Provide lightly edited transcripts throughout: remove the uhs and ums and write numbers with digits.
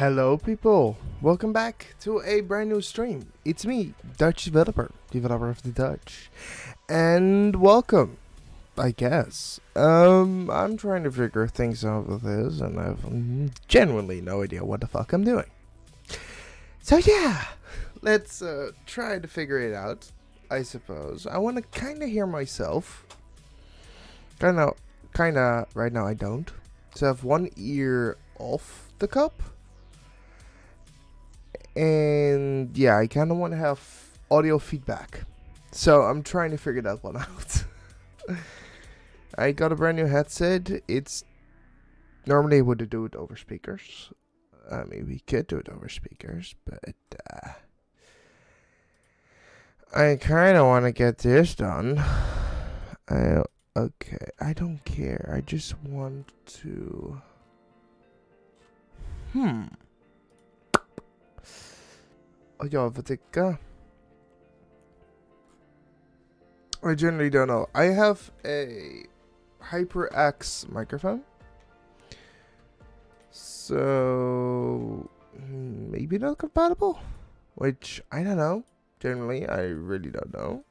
Hello people, welcome back to a brand new stream. It's me, DutchDeveloper, developer of the Dutch, and welcome, I guess. I'm trying to figure things out with this, and I've genuinely no idea what the fuck I'm doing. So yeah, let's try to figure it out, I suppose. I want to kind of hear myself. Kinda, right now I don't. So I have one ear off the cup. And yeah, I kind of want to have audio feedback. So I'm trying to figure that one out. I got a brand new headset. It's normally I would do it over speakers. I mean, we could do it over speakers, but I kind of want to get this done. Okay, I don't care. I just want to... Ja, wat ik... I generally don't know. I have a HyperX microphone. So... maybe not compatible? Which, I don't know. Generally, I really don't know.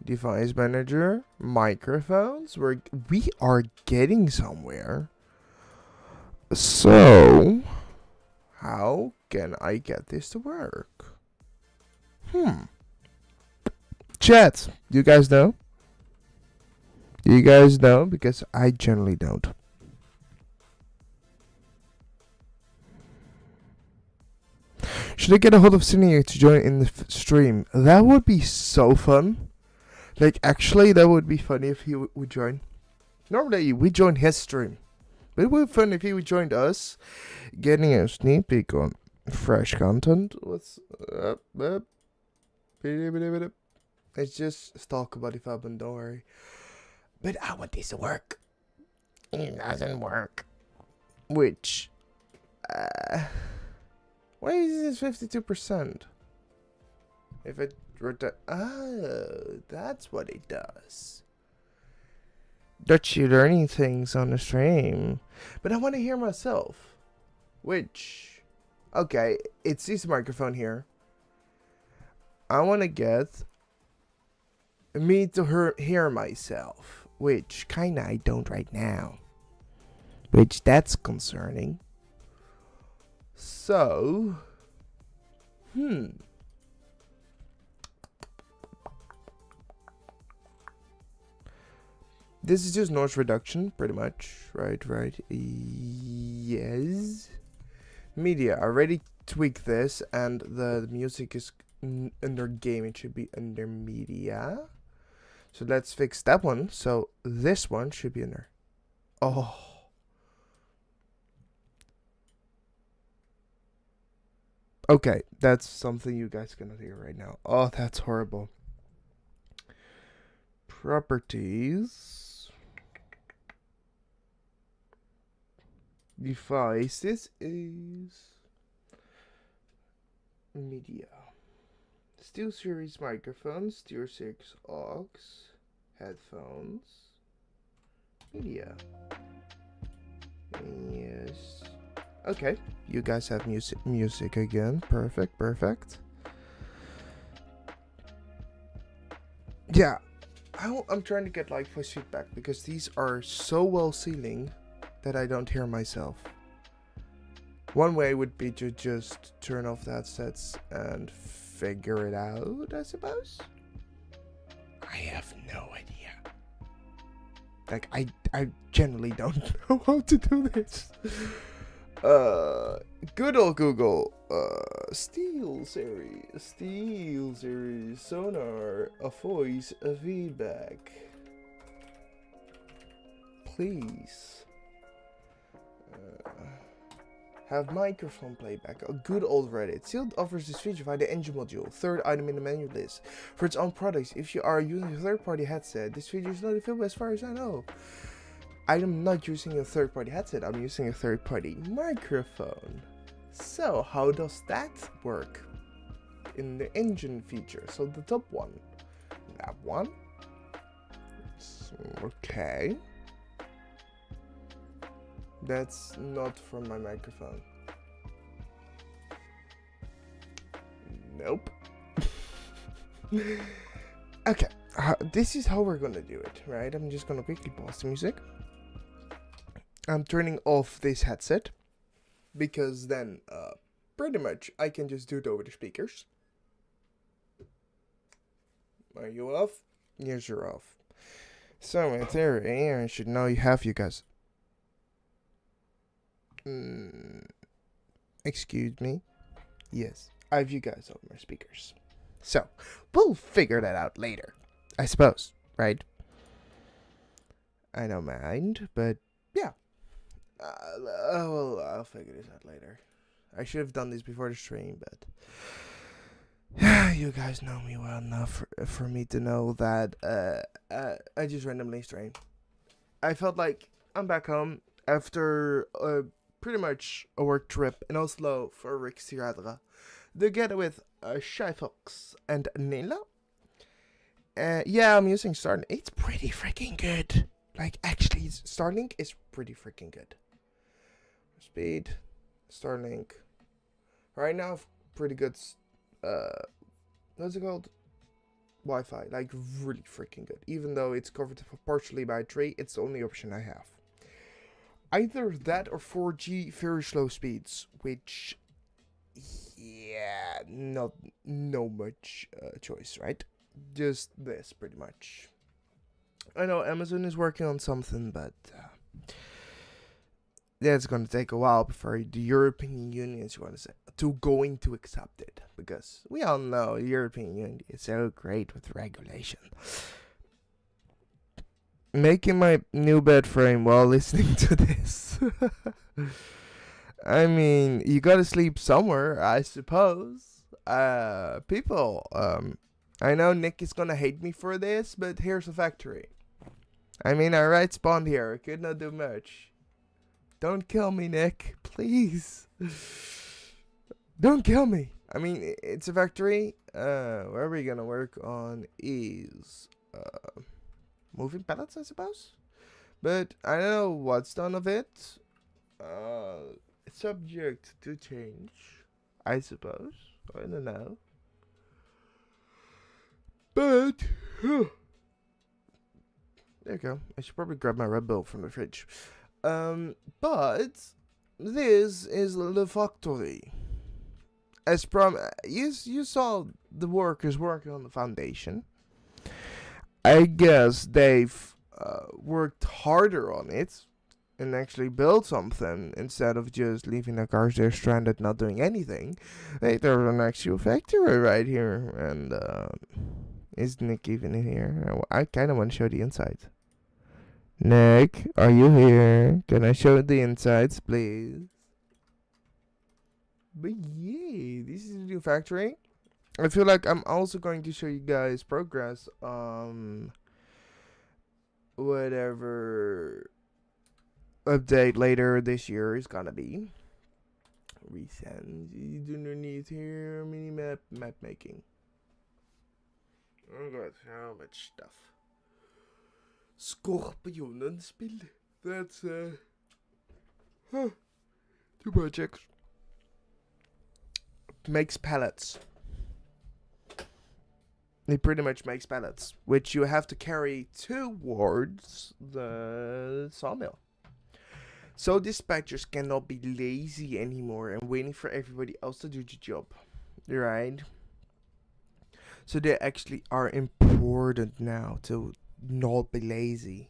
Device manager. Microphones. We are getting somewhere. So... how can I get this to work? Chat, do you guys know? Do you guys know? Because I generally don't. Should I get a hold of Senior to join in the stream? That would be so fun. Like, actually, that would be funny if he would join. Normally, we join his stream. But it would be fun if he would join us, getting a sneak peek on fresh content. What's up? It's just talk about if don't worry. But I want this to work. It doesn't work. Which, why is this 52%? If it were to, oh, that's what it does. Dutch, you learning things on the stream. But I want to hear myself. Which, okay, it's this microphone here. I want to get me to hear myself. Which, kinda, I don't right now. Which, that's concerning. So, this is just noise reduction, pretty much. Right. Yes. Media, I already tweaked this, and the music is under game. It should be under media. So let's fix that one. So this one should be under. Oh. Okay, that's something you guys cannot hear right now. Oh, that's horrible. Properties. Device. This is media. Steel series microphone, Steel 6 aux, headphones, media. Yes. Okay, you guys have music again. Perfect. Yeah, I'm trying to get like voice feedback because these are so well sealing that I don't hear myself. One way would be to just turn off the headsets and figure it out, I suppose. I have no idea. Like, I generally don't know how to do this. Good old Google. Steel series, sonar, a voice, a feedback. Please. Have microphone playback. A good old Reddit. Sealed offers this feature via the engine module, third item in the menu list. For its own products, if you are using a third-party headset, this feature is not available as far as I know. I am not using a third-party headset, I'm using a third-party microphone. So, how does that work in the engine feature? So, the top one. That one. Okay. That's not from my microphone. Nope. Okay, this is how we're gonna do it, right? I'm just gonna quickly pause the music. I'm turning off this headset because then pretty much I can just do it over the speakers. Are you off? Yes, you're off. So in theory, I should know you have you guys. Excuse me? Yes, I have you guys on my speakers. So, we'll figure that out later, I suppose, right? I don't mind, but yeah. Well, I'll figure this out later. I should have done this before the stream, but you guys know me well enough for me to know that I just randomly stream. I felt like I'm back home after pretty much a work trip in Oslo for Riksradra, together with Shy Fox and Nila. Yeah, I'm using Starlink. It's pretty freaking good. Like, actually, Starlink is pretty freaking good. Speed, Starlink. Right now, pretty good, what's it called? Wi-Fi. Like, really freaking good. Even though it's covered partially by a tree, it's the only option I have. Either that or 4G very slow speeds, which, yeah, not much choice, right? Just this, pretty much. I know Amazon is working on something, but that's going to take a while before the European Union is going to accept it, because we all know the European Union is so great with regulation. Making my new bed frame while listening to this. I mean, you gotta sleep somewhere, I suppose. People, I know Nick is gonna hate me for this, but here's a factory. I mean, I right spawned here. I could not do much. Don't kill me, Nick. Please. Don't kill me. I mean, it's a factory. Where we're gonna work on is moving pallets, I suppose. But I don't know what's done of it. Subject to change, I suppose. I don't know. But there you go. I should probably grab my Red Bull from the fridge. But this is the factory. As you saw the workers working on the foundation. I guess they've worked harder on it and actually built something instead of just leaving the cars there stranded, not doing anything. Hey, there's an actual factory right here, and is Nick even in here? I kind of want to show the inside. Nick, are you here? Can I show the insides, please? But yeah, this is the new factory. I feel like I'm also going to show you guys progress on whatever update later this year is gonna be. Recent underneath here, mini map making. Oh god, so much stuff. Skorpionenspil. That's two projects. Makes pallets. It pretty much makes pallets, which you have to carry towards the sawmill. So dispatchers cannot be lazy anymore and waiting for everybody else to do the job, right? So they actually are important now to not be lazy.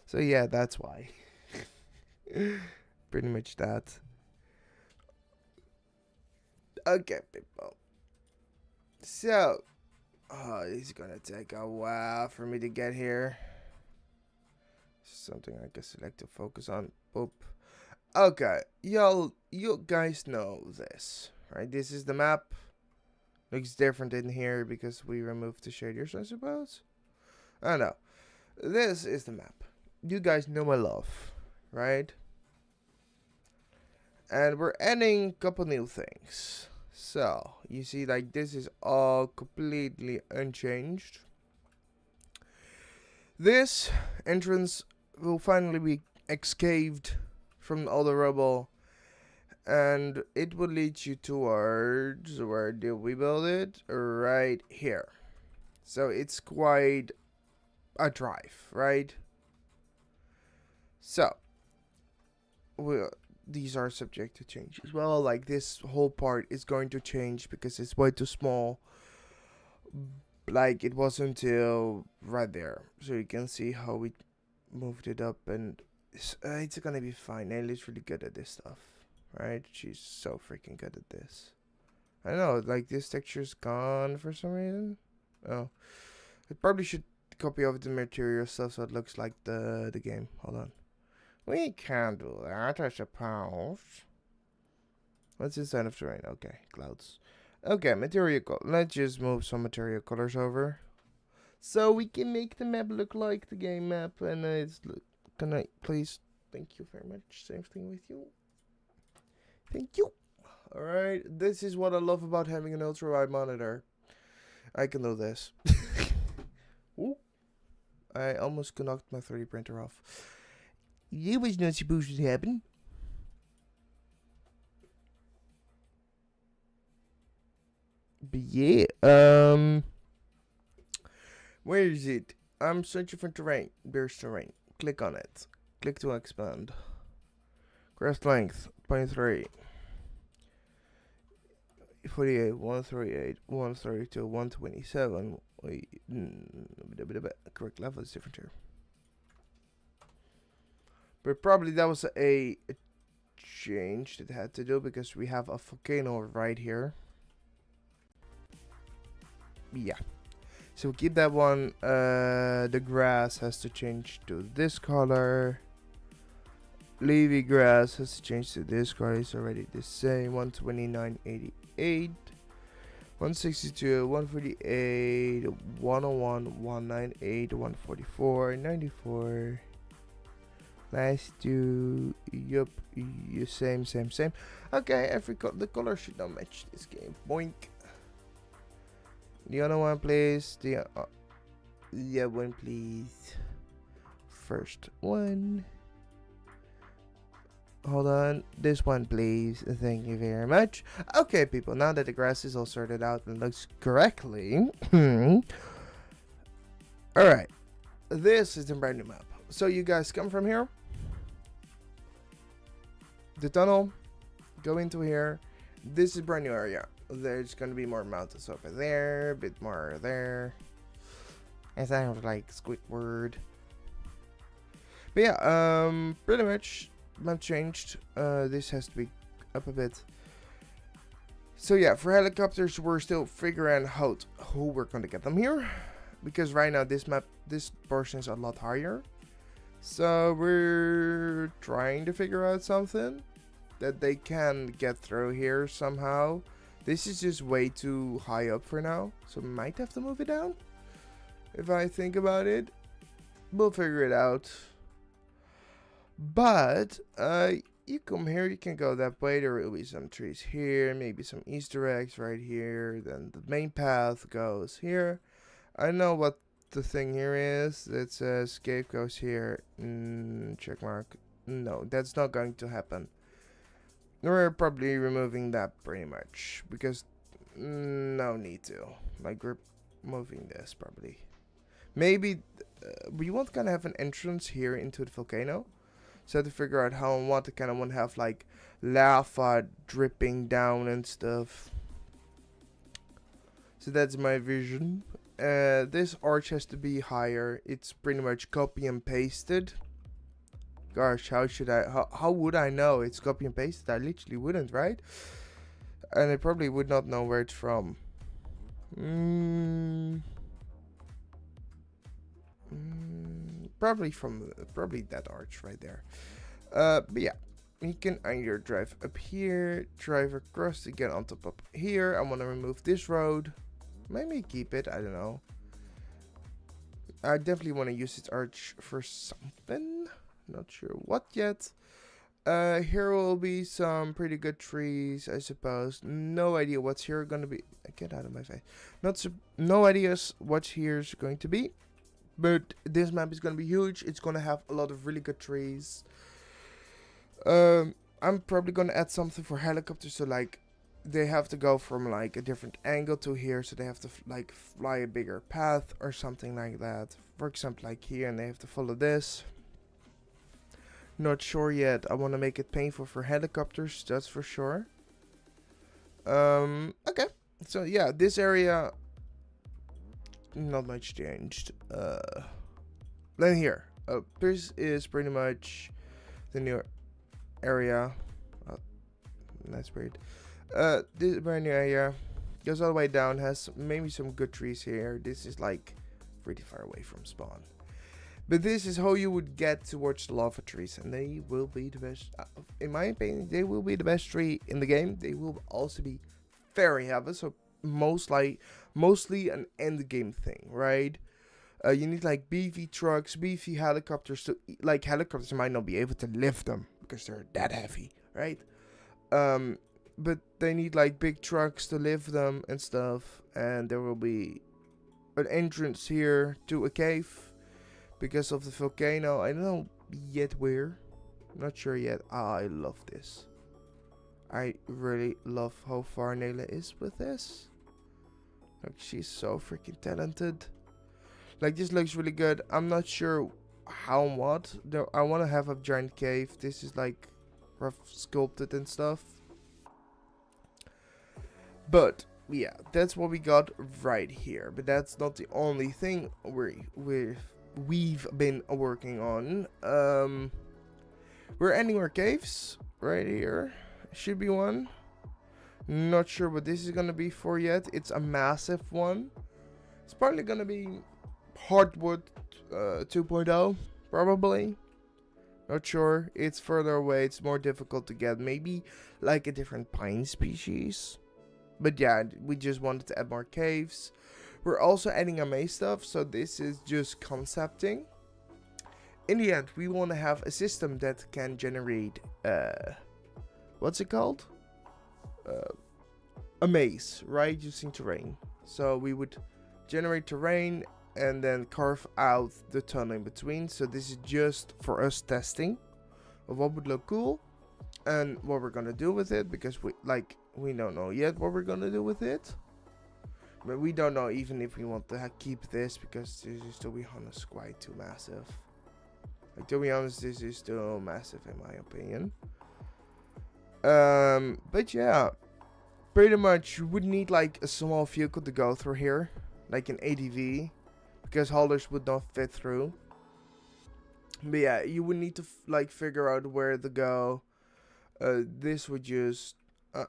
So yeah, that's why. Pretty much that. Okay, people. So, this is gonna take a while for me to get here. Something I can select to focus on. Boop. Okay, you guys know this, right? This is the map. Looks different in here because we removed the shaders, I suppose. I don't know. This is the map. You guys know my love, right? And we're adding a couple new things. So, you see, like, this is all completely unchanged. This entrance will finally be excaved from all the rubble. And it will lead you towards, where did we build it? Right here. So, it's quite a drive, right? So, these are subject to change as well. Like, this whole part is going to change because it's way too small. Like, it was until right there. So you can see how we moved it up, and it's gonna be fine. Ellie's really good at this stuff, right? She's so freaking good at this. I don't know, like, this texture's gone for some reason. Oh, I probably should copy over the material stuff so it looks like the game. Hold on. We can't do that, I suppose. What's inside of terrain? Okay, clouds. Okay, material color. Let's just move some material colors over, so we can make the map look like the game map. And can I please? Thank you very much. Same thing with you. Thank you. All right, this is what I love about having an ultra wide monitor. I can do this. Ooh, I almost knocked my 3D printer off. It was not supposed to happen. But yeah, where is it? I'm searching for terrain. There's terrain. Click on it. Click to expand. Grass length, 0.3. 48, 138, 132, 127. Wait, correct level is different here. But probably that was a change that had to do because we have a volcano right here. Yeah. So we'll keep that one. The grass has to change to this color. Leafy grass has to change to this color. It's already the same. 129.88. 162, 148, 101, 198, 144, 94. Last two, yup, same. Okay, the color should not match this game. Boink. The other one, please. The one, please. First one. Hold on, this one, please. Thank you very much. Okay, people. Now that the grass is all sorted out and looks correctly, all right. This is the brand new map. So you guys come from here. The tunnel, go into here. This is a brand new area. There's gonna be more mountains over there, a bit more there. It sounds like Squidward. But yeah, pretty much map changed. This has to be up a bit. So yeah, for helicopters, we're still figuring out how we're gonna get them here, because right now this portion is a lot higher. So we're trying to figure out something that they can get through here somehow. This is just way too high up for now, so we might have to move it down. If I think about it, we'll figure it out. But you come here, you can go that way. There will be some trees here, maybe some Easter eggs right here. Then the main path goes here. I know what the thing here is. It says escape goes here. Check mark. No, that's not going to happen. We're probably removing that pretty much, because no need to. Like, we're moving this probably. Maybe we want kind of have an entrance here into the volcano. So to figure out how and what, I kind of want to have like lava dripping down and stuff. So that's my vision. This arch has to be higher. It's pretty much copy and pasted. Gosh, how would I know it's copy and pasted? I literally wouldn't, right? And I probably would not know where it's from. Probably that arch right there. But yeah, you can either drive up here, drive across to get on top up here. I want to remove this road. Maybe keep it, I don't know. I definitely want to use this arch for something. Not sure what yet. Here will be some pretty good trees, I suppose. No idea what's here gonna be. Get out of my face. No ideas what here's going to be. But this map is gonna be huge. It's gonna have a lot of really good trees. I'm probably gonna add something for helicopters, so like they have to go from like a different angle to here, so they have to like fly a bigger path or something like that. For example, like here, and they have to follow this. Not sure yet. I want to make it painful for helicopters, that's for sure. Okay, so yeah, this area, not much changed. Then here, this is pretty much the new area. That's weird. This brand new area goes all the way down, has maybe some good trees here. This is like pretty far away from spawn. But this is how you would get towards the lava trees, and they will be the best. In my opinion, they will be the best tree in the game. They will also be very heavy, so mostly an end game thing, right? You need like beefy trucks, beefy helicopters. Like helicopters might not be able to lift them because they're that heavy, right? But they need like big trucks to lift them and stuff. And there will be an entrance here to a cave. Because of the volcano, I don't know yet where. Not sure yet. I love this. I really love how far Nayla is with this. Like, she's so freaking talented. Like, this looks really good. I'm not sure how and what. I want to have a giant cave. This is like rough sculpted and stuff. But yeah, that's what we got right here. But that's not the only thing we've been working on. We're ending our caves right here. Should be one. Not sure what this is gonna be for yet. It's a massive one. It's probably gonna be hardwood 2.0 probably. Not sure. It's further away. It's more difficult to get. Maybe like a different pine species. But yeah, we just wanted to add more caves. We're also adding a maze stuff, so this is just concepting. In the end, we want to have a system that can generate, what's it called? A maze, right? Using terrain. So we would generate terrain and then carve out the tunnel in between. So this is just for us testing of what would look cool and what we're gonna do with it, because we don't know yet what we're gonna do with it. But we don't know even if we want to keep this, because this is, to be honest, quite too massive. Like, to be honest, this is too massive in my opinion. But yeah, pretty much you would need like a small vehicle to go through here, like an ADV, because haulers would not fit through. But yeah, you would need to figure out where to go. This would use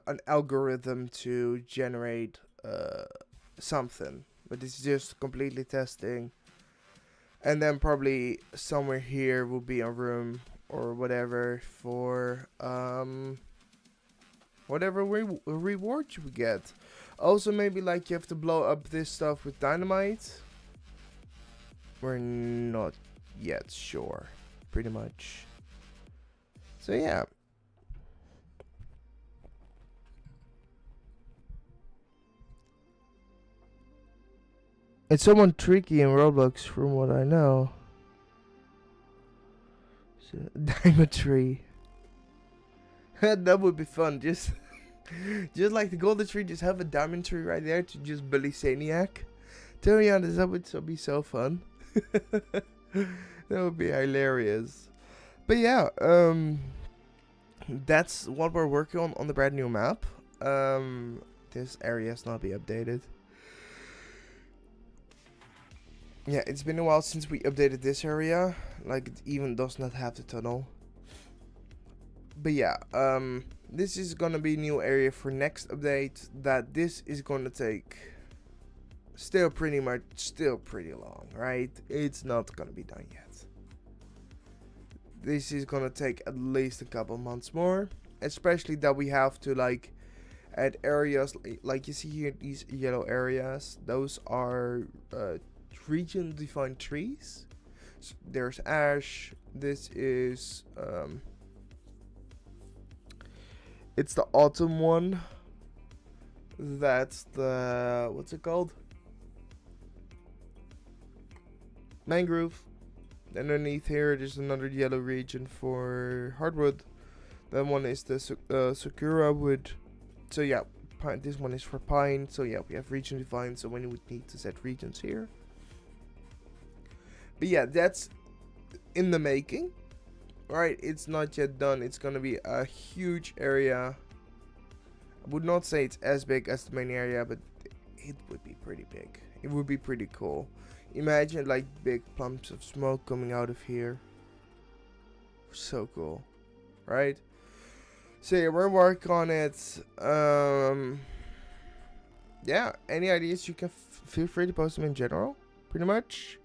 an algorithm to generate something, but it's just completely testing. And then probably somewhere here will be a room or whatever for whatever reward you get. Also, maybe like you have to blow up this stuff with dynamite. We're not yet sure, pretty much. So yeah. It's somewhat tricky in Roblox from what I know. So, diamond tree. That would be fun. Just like the golden tree, just have a diamond tree right there to just bully Saniac. To be honest, that would be so fun. That would be hilarious. But yeah, that's what we're working on the brand new map. This area has not been updated. Yeah, it's been a while since we updated this area. Like, it even does not have the tunnel. But yeah, this is gonna be a new area for next update. That this is gonna take still pretty long, right? It's not gonna be done yet. This is gonna take at least a couple months more, especially that we have to like add areas like you see here, these yellow areas. Those are region defined trees. So there's ash. This is it's the autumn one. That's the, what's it called? Mangrove. Underneath here there's another yellow region for hardwood. That one is the sakura wood. So yeah, pine, this one is for pine. So yeah, we have region defined, so when we would need to set regions here. But yeah, that's in the making. Right, it's not yet done. It's gonna be a huge area. I would not say it's as big as the main area, but it would be pretty big. It would be pretty cool. Imagine like big clumps of smoke coming out of here. So cool, right? So yeah, we're working on it. Yeah, any ideas you can feel free to post them in general, pretty much.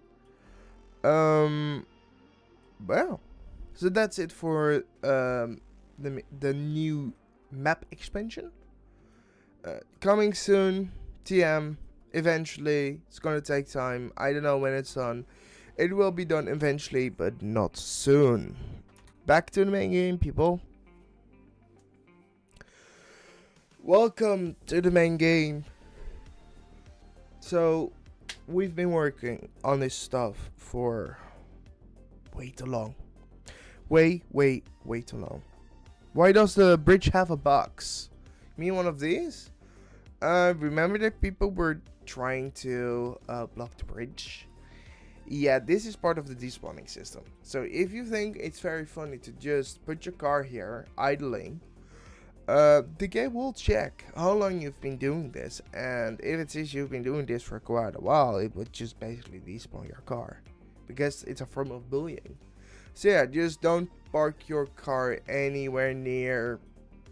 Well, so that's it for the new map expansion. Coming soon, TM. Eventually, it's gonna take time. I don't know when it's done. It will be done eventually, but not soon. Back to the main game, people. Welcome to the main game. So, we've been working on this stuff for way too long. Way too long. Why does the bridge have a box? You mean one of these? Remember that people were trying to block the bridge? Yeah, this is part of the despawning system. So if you think it's very funny to just put your car here idling, the game will check how long you've been doing this, and if it says you've been doing this for quite a while, it would just basically despawn your car, because it's a form of bullying. So yeah, just don't park your car anywhere near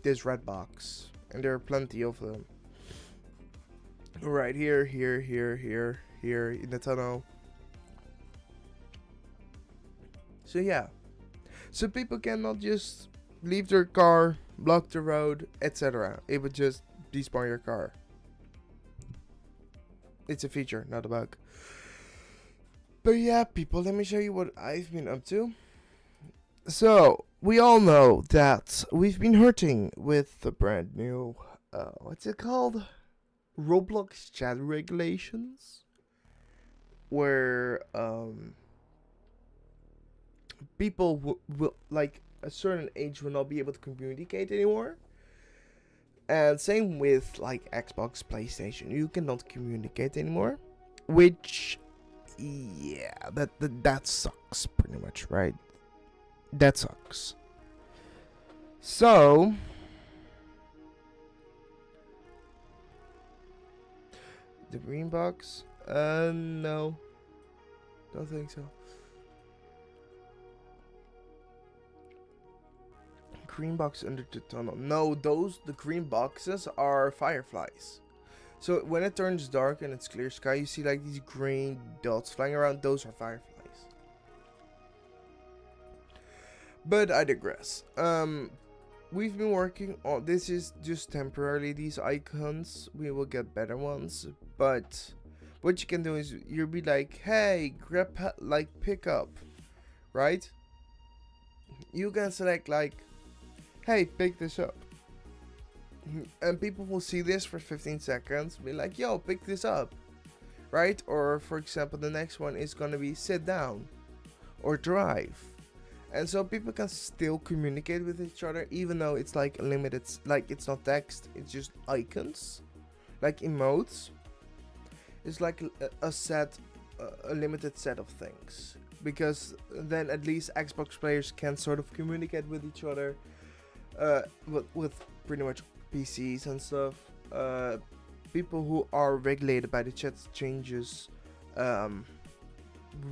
this red box, and there are plenty of them. Right here in the tunnel. So yeah, so people cannot just leave their car, block the road, etc. It would just despawn your car. It's a feature, not a bug. But yeah, people, let me show you what I've been up to. So, we all know that we've been hurting with the brand new, what's it called? Roblox chat regulations. Where, people will, like, a certain age will not be able to communicate anymore. And same with, like, Xbox, PlayStation. You cannot communicate anymore. Which, yeah, that sucks pretty much, right? That sucks. So, the green box? No. Don't think so. Green box under the tunnel. No, the green boxes are fireflies. So when it turns dark and it's clear sky, you see like these green dots flying around. Those are fireflies. But I digress. We've been working on this. Is just temporarily these icons. We will get better ones. But what you can do is you'll be like, hey, grab like pick up, right? You can select like, hey, pick this up. And people will see this for 15 seconds, be like, yo, pick this up, right? Or for example, the next one is gonna be sit down or drive. And so people can still communicate with each other, even though it's like limited, like it's not text, it's just icons, like emotes. It's like a limited set of things, because then at least Xbox players can sort of communicate with each other, with pretty much PCs and stuff. People who are regulated by the chat changes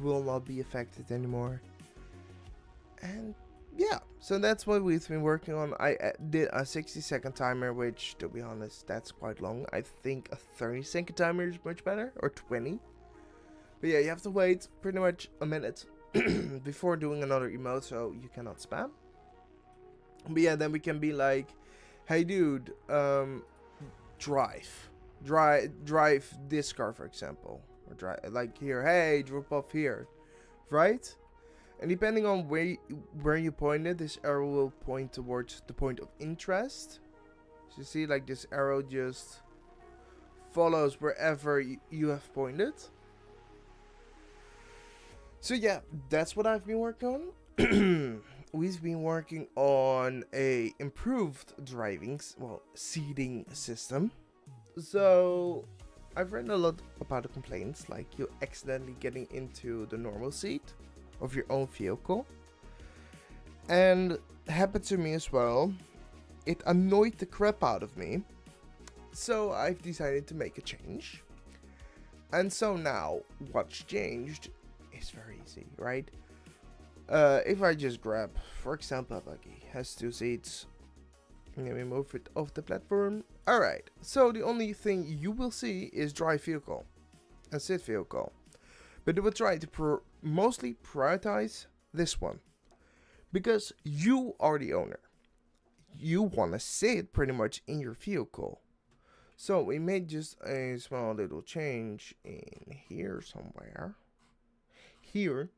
will not be affected anymore. And yeah, so that's what we've been working on. I did a 60-second timer, which to be honest, that's quite long. I think a 30-second timer is much better, or 20. But yeah, you have to wait pretty much a minute before doing another emote, so you cannot spam. But yeah, then we can be like, hey dude, drive this car, for example, or drive like here, hey, drop off here, right? And depending on where you point it, this arrow will point towards the point of interest. So you see, like this arrow just follows wherever you have pointed. So yeah, that's what I've been working on. We've been working on a improved seating system. So I've read a lot about the complaints, like you accidentally getting into the normal seat of your own vehicle. And it happened to me as well. It annoyed the crap out of me. So I've decided to make a change. And so now what's changed is very easy, right? If I just grab, for example, a buggy has 2 seats. Let me move it off the platform. Alright, so the only thing you will see is drive vehicle and sit vehicle. But I will try to mostly prioritize this one, because you are the owner. You want to sit pretty much in your vehicle. So we made just a small little change in here somewhere. Here.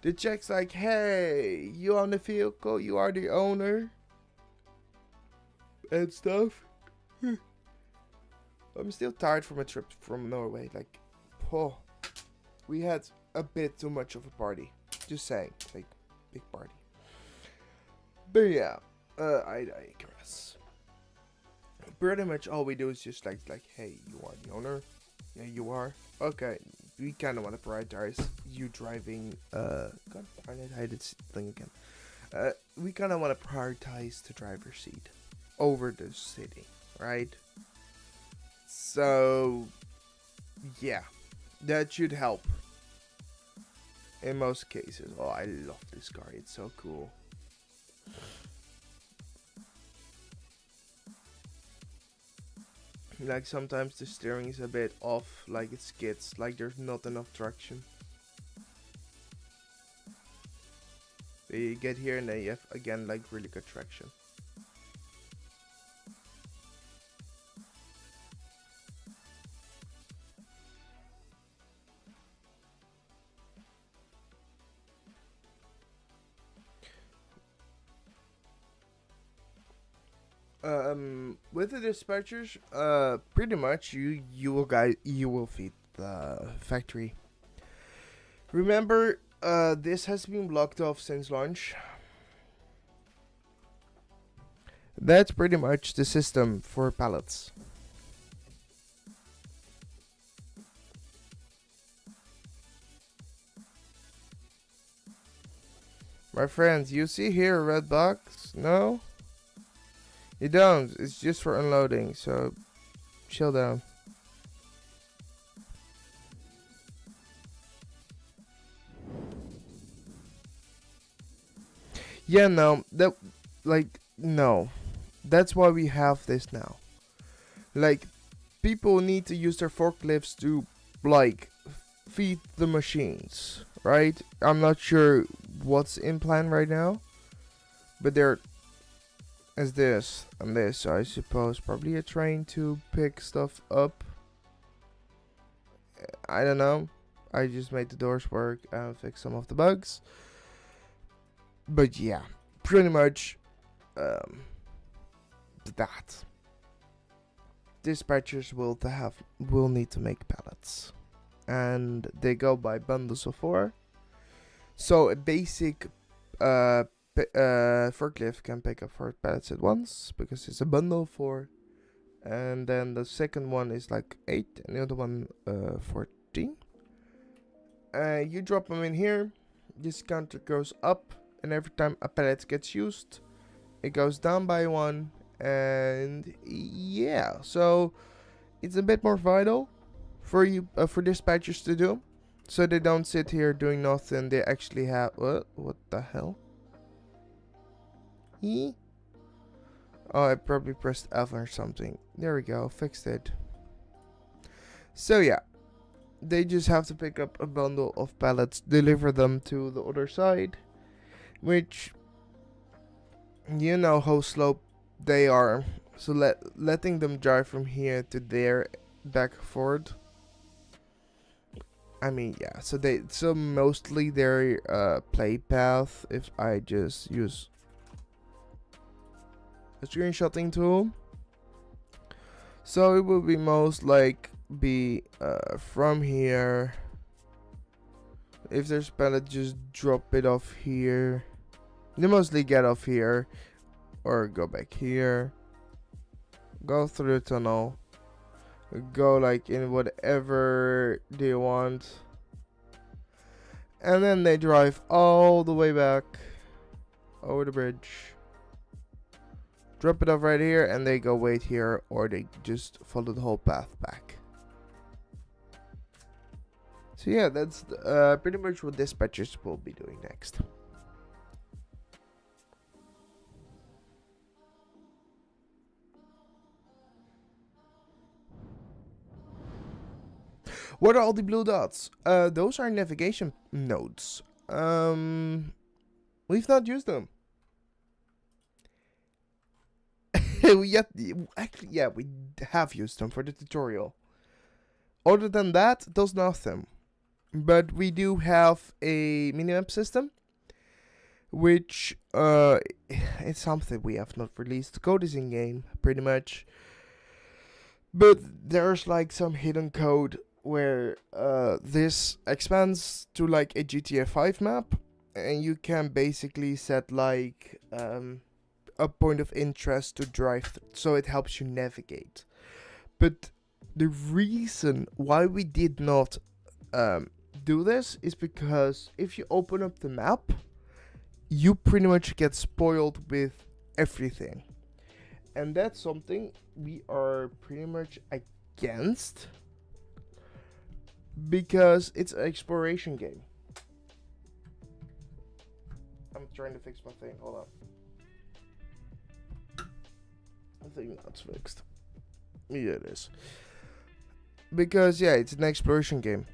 The check's like, hey, you own the vehicle, you are the owner. And stuff. I'm still tired from a trip from Norway. Like, oh, we had a bit too much of a party. Just saying, like, big party. But yeah, I digress. Pretty much all we do is just like, hey, you are the owner. Yeah, you are. Okay, we kind of want to prioritize you driving. God darn it, I did this thing again. We kind of want to prioritize the driver's seat over the sitting, right? So yeah, that should help in most cases. Oh, I love this car, it's so cool. Like sometimes the steering is a bit off, like it skids, like there's not enough traction. But you get here and then you have again like really good traction. With the dispatchers, pretty much you will feed the factory. Remember, this has been blocked off since launch. That's pretty much the system for pallets. My friends, you see here a red box? No? You don't. It's just for unloading, so chill down. Yeah, no. No. That's why we have this now. Like, people need to use their forklifts to, like, feed the machines, right? I'm not sure what's in plan right now, but there is this and this, I suppose. Probably a train to pick stuff up. I don't know. I just made the doors work and fixed some of the bugs. But yeah, pretty much that. Dispatchers will need to make pallets, and they go by bundles of 4. So a basic forklift can pick up 4 pallets at once because it's a bundle of 4, and then the second one is like 8, and the other one 14. You drop them in here. This counter goes up, and every time a pallet gets used, it goes down by 1. And yeah, so it's a bit more vital for you for dispatchers to do, so they don't sit here doing nothing. They actually have what the hell? Oh, I probably pressed F or something. There we go, fixed it. So yeah, they just have to pick up a bundle of pallets, deliver them to the other side, which you know how slow they are, so letting them drive from here to there, back and forth. I mean, yeah. So mostly their play path. If I just use a screenshotting tool, so it will be most like be from here. If there's pallet, just drop it off here. They mostly get off here. Or go back here, go through the tunnel, go like in whatever they want, and then they drive all the way back over the bridge, drop it off right here, and they go wait here, or they just follow the whole path back. So yeah, that's pretty much what dispatchers will be doing next. What are all the blue dots? Those are navigation nodes. We've not used them. Actually, yeah, we have used them for the tutorial. Other than that, does nothing. But we do have a minimap system, which it's something we have not released. The code is in game, pretty much. But there's like some hidden code where this expands to like a GTA 5 map, and you can basically set like a point of interest to drive so it helps you navigate. But the reason why we did not do this is because if you open up the map, you pretty much get spoiled with everything, and that's something we are pretty much against, because it's an exploration game. I'm trying to fix my thing, hold on. I think that's fixed. Yeah, it is. Because yeah, it's an exploration game.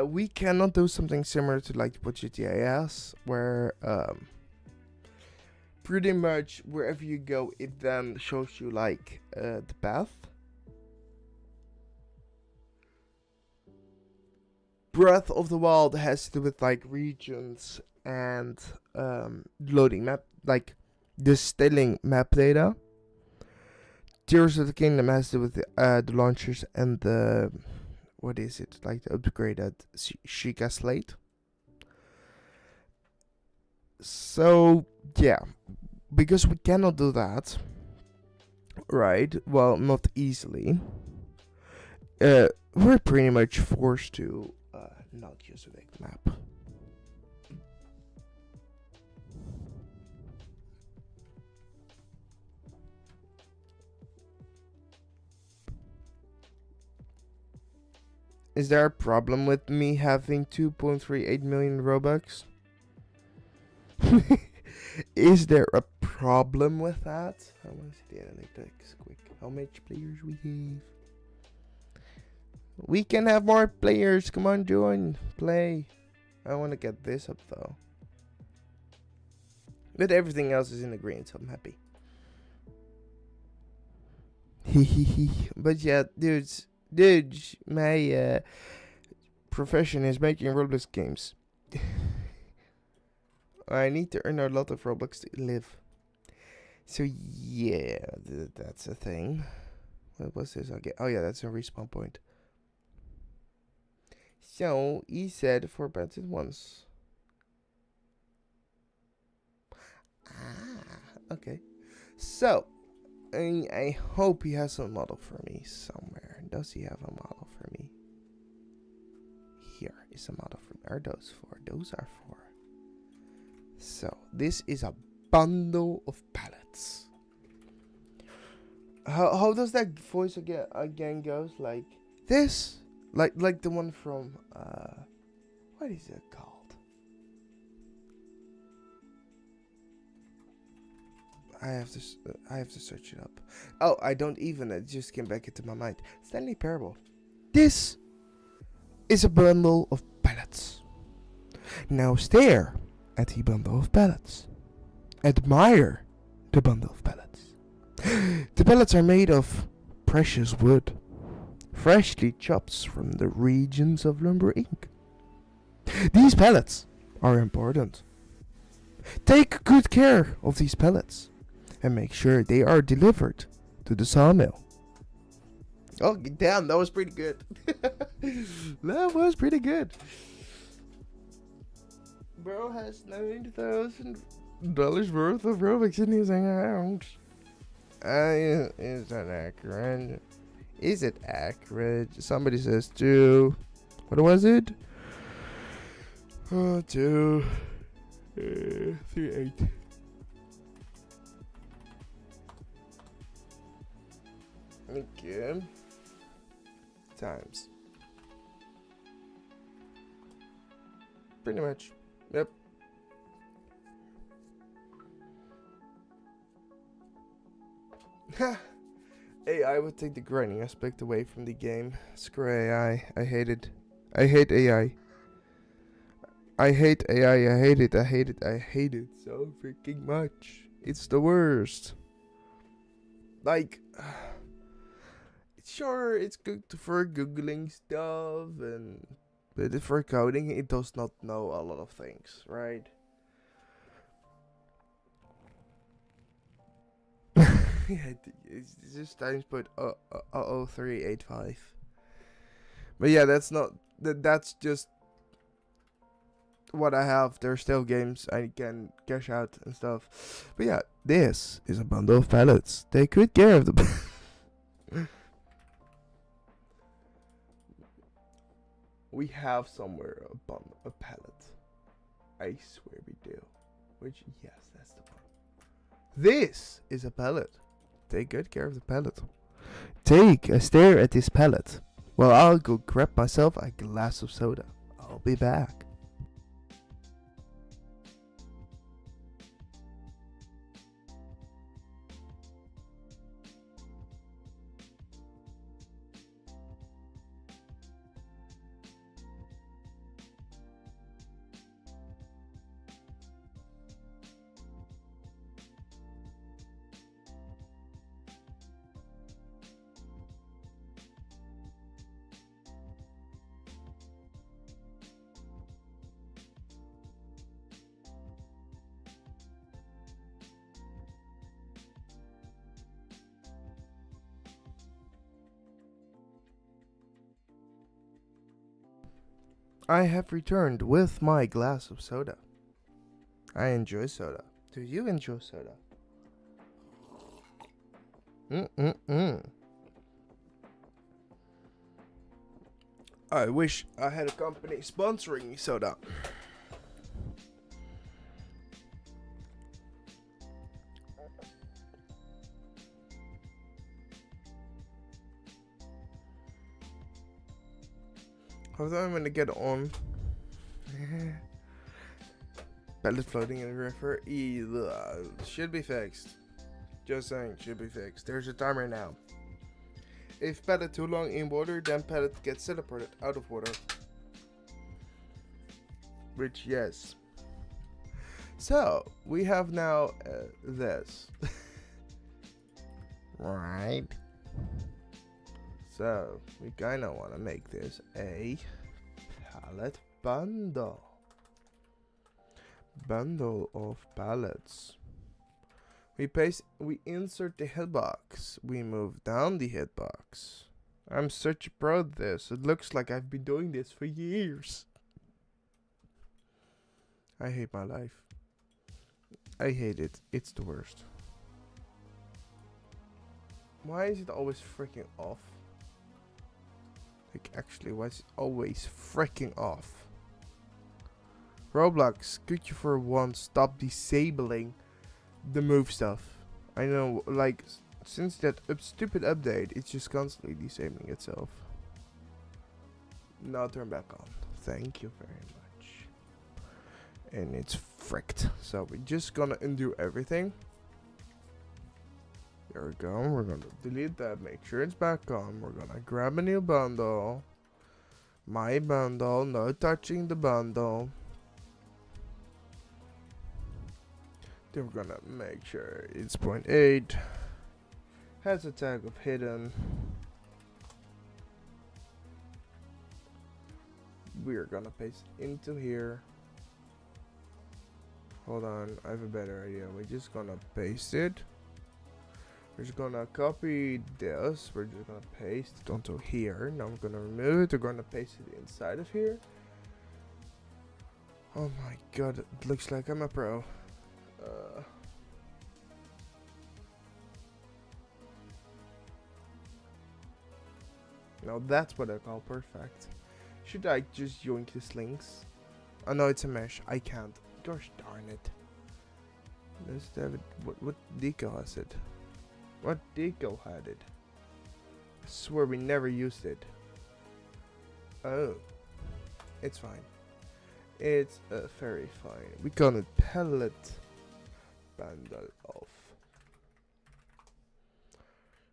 We cannot do something similar to like what GTA has, where pretty much wherever you go, it then shows you like the path. Breath of the Wild has to do with like regions and loading map, like distilling map data. Tears of the Kingdom has to do with the launchers and the, what is it, like the upgraded Sheikah slate. So yeah, because we cannot do that, right? Well, not easily. We're pretty much forced to not use a big map. Is there a problem with me having 2.38 million Robux? Is there a problem with that? I want to see the analytics quick. How much players we have? We can have more players. Come on, join. Play. I want to get this up though. But everything else is in the green, so I'm happy. But yeah, dudes, my profession is making Roblox games. I need to earn a lot of Robux to live. So yeah, that's a thing. What was this? Okay. Oh yeah, that's a respawn point. So he said 4 bets at once. Okay. So I hope he has a model for me somewhere. Does he have a model for me? Here is a model for me. Are those 4? Those are 4. So this is a bundle of pallets. How does that voice again goes? Like this? Like the one from what is it called? I have to search it up. Oh, I don't even. It just came back into my mind. Stanley Parable. This is a bundle of pallets. Now stare at the bundle of pallets. Admire the bundle of pallets. The pallets are made of precious wood, freshly chopped from the regions of Lumber Inc. These pallets are important. Take good care of these pallets and make sure they are delivered to the sawmill. Oh, damn, that was pretty good. That was pretty good. Bro has $90,000 worth of Robux in his account. Is that accurate? Is it accurate? Somebody says 2. What was it? 2, 3, 8. Okay. Times. Pretty much. Yep. AI would take the grinding aspect away from the game. Screw AI. I hate it. I hate AI. I hate AI. I hate it. I hate it. I hate it so freaking much. It's the worst. Like, sure, it's good for Googling stuff, but for coding, it does not know a lot of things, right? Yeah, it's just times point 0385. But yeah, that's just what I have. There's still games I can cash out and stuff. But yeah, this is a bundle of pallets. Take good care of them. We have somewhere a pallet. I swear we do. Which, yes, that's the one. This is a pallet. Take good care of the pallet. Take a stare at this pallet. Well, I'll go grab myself a glass of soda. I'll be back. I have returned with my glass of soda. I enjoy soda. Do you enjoy soda? I wish I had a company sponsoring me soda. How do I'm gonna get on? Pallet floating in the river. Should be fixed. Just saying, should be fixed. There's a timer now. If pallet too long in water, then pallet gets teleported out of water. Which, yes. So, we have now this. Right. So, we kinda wanna make this a pallet bundle. Bundle of pallets. We insert the hitbox. We move down the hitbox. I'm such a pro at this. It looks like I've been doing this for years. I hate my life. I hate it. It's the worst. Why is it always freaking off? Like, actually, why is it always freaking off? Roblox, could you for once stop disabling the move stuff? I know, like, since that stupid update, it's just constantly disabling itself. Now turn back on. Thank you very much. And it's fricked. So we're just gonna undo everything. There we go. We're gonna delete that. Make sure it's back on. We're gonna grab a new bundle. My bundle. No touching the bundle. Then we're gonna make sure it's 0.8. Has a tag of hidden. We're gonna paste it into here. Hold on, I have a better idea. We're just gonna paste it. We're just gonna copy this. We're just gonna paste it onto here. Now we're gonna remove it. We're gonna paste it inside of here. Oh my god, it looks like I'm a pro. Now that's what I call perfect. Should I just yoink his links? Oh no, it's a mesh. I can't. Gosh darn it. Let's have it. What decal has it? What decal had it? I swear we never used it. Oh. It's fine. It's very fine. We call it pallet bundle of.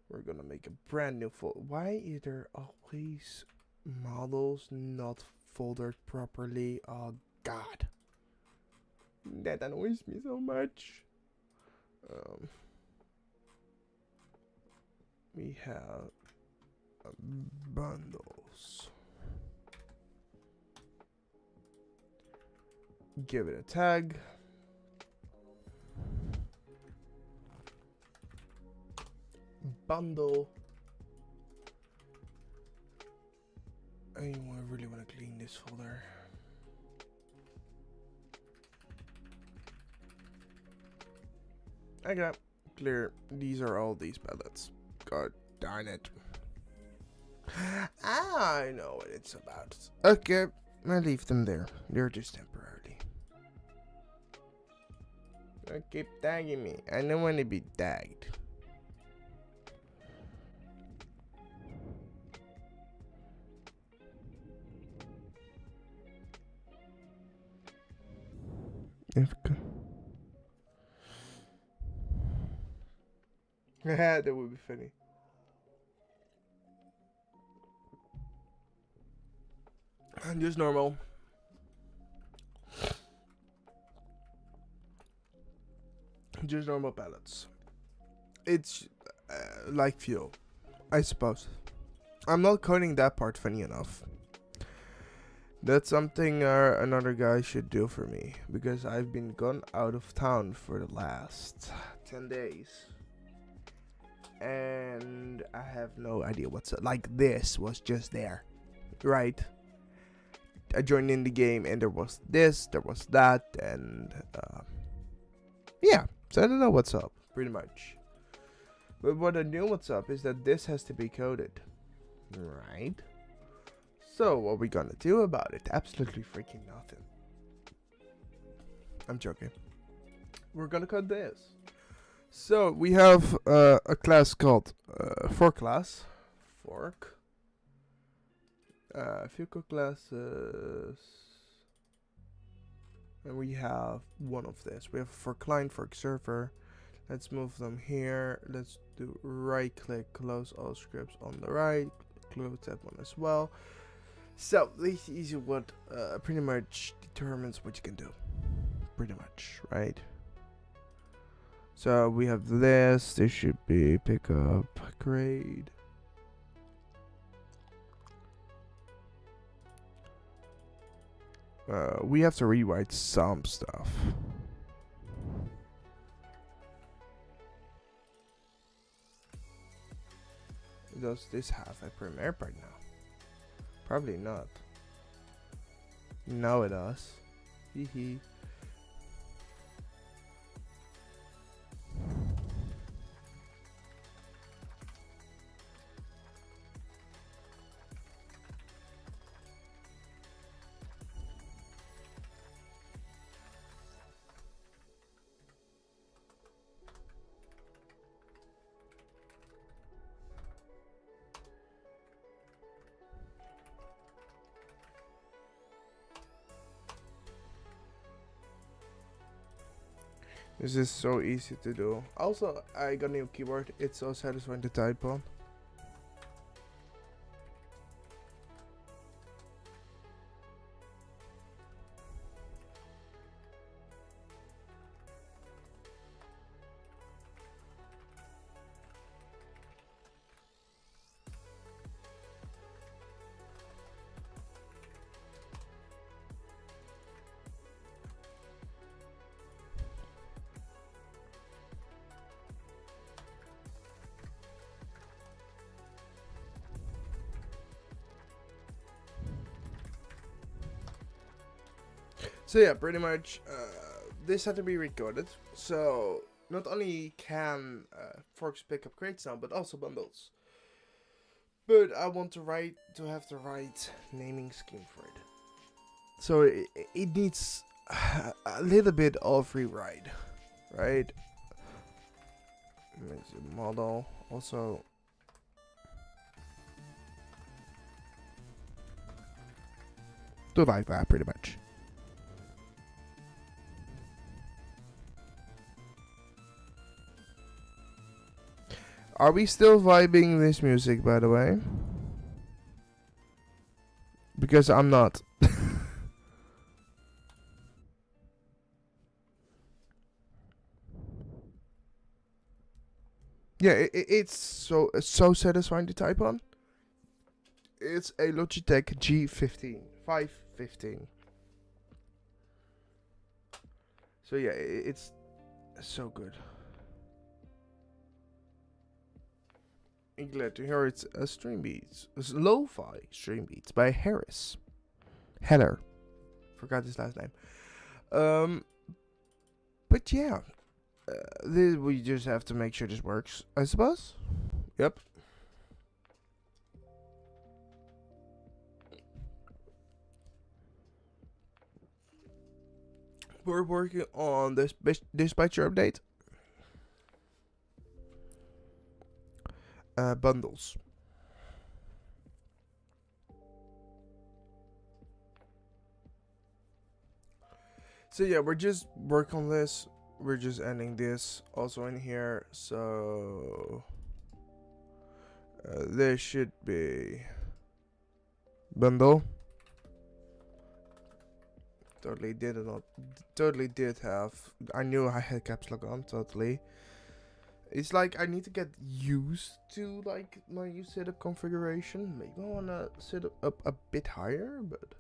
We're gonna make a brand new folder. Why is there always models not foldered properly? Oh god. That annoys me so much. We have bundles. Give it a tag. Bundle. I really want to clean this folder. I got clear. These are all these pallets. God darn it. I know what it's about. Okay, I leave them there. They're just temporarily. Don't keep tagging me. I don't want to be tagged. That would be funny. Just normal. Just normal pallets. It's like fuel, I suppose. I'm not coding that part funny enough. That's something another guy should do for me, because I've been gone out of town for the last 10 days. And I have no idea what's up. Like, this was just there, right? I joined in the game and there was this, there was that, and yeah. So I don't know what's up, pretty much. But what I know what's up is that this has to be coded, right? So what are we gonna do about it? Absolutely freaking nothing. I'm joking. We're gonna code this. So we have a class called fork class. Fork. Vehicle classes. And we have one of this. We have fork client, fork server. Let's move them here. Let's do right click, close all scripts on the right. Close that one as well. So this is what pretty much determines what you can do. Pretty much, right? So we have this. This should be pickup grade. We have to rewrite some stuff. Does this have a Premiere right now? Probably not. No, it does. Hehe. This is so easy to do. Also, I got a new keyboard. It's so satisfying to type on. So yeah, pretty much this had to be recorded. So not only can forks pick up crates now, but also bundles. But I want to have the right naming scheme for it. So it needs a little bit of rewrite, right? Let's see, model also. Do like that pretty much. Are we still vibing this music, by the way? Because I'm not. Yeah, it's so satisfying to type on. It's a Logitech G15, 515. So yeah, it's so good. I'm glad to hear it's a stream beats, lo-fi stream beats by Harris. Heller, forgot his last name. But yeah, we just have to make sure this works, I suppose. Yep. We're working on this dispatcher update. Bundles. So yeah, we're just working on this. We're just ending this also in here. So there should be bundle. Totally did have. I knew I had caps lock on. Totally. It's like I need to get used to like my new setup configuration. Maybe I wanna set it up a bit higher, but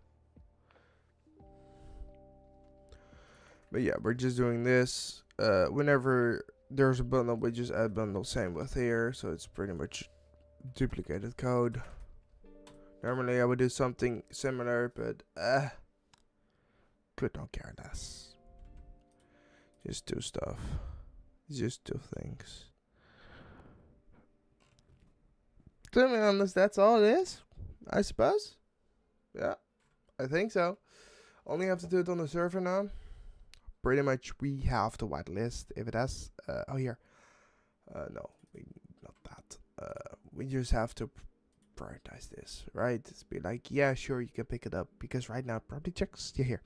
yeah, we're just doing this. Whenever there's a bundle, we just add bundle. Same with here, so it's pretty much duplicated code. Normally I would do something similar, but could not care less. Just do stuff. Just do things. To be honest, that's all it is, I suppose. Yeah, I think so. Only have to do it on the server now. Pretty much we have the whitelist. If it has, oh here. No, not that. We just have to prioritize this, right? It's be like, yeah, sure, you can pick it up, because right now it probably checks you here.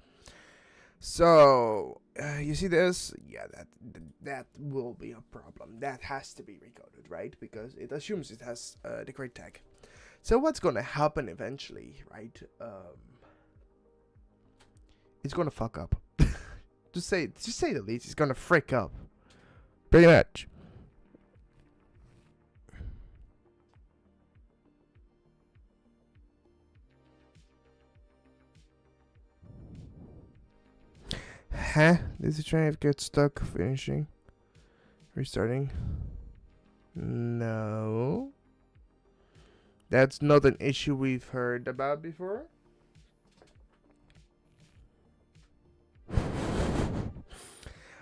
So you see this? Yeah, that will be a problem. That has to be recoded, right? Because it assumes it has the crate tag. So what's gonna happen eventually, right? It's gonna fuck up. just say the least. It's gonna frick up, pretty much. Huh? Did the train get stuck finishing? Restarting? No. That's not an issue we've heard about before.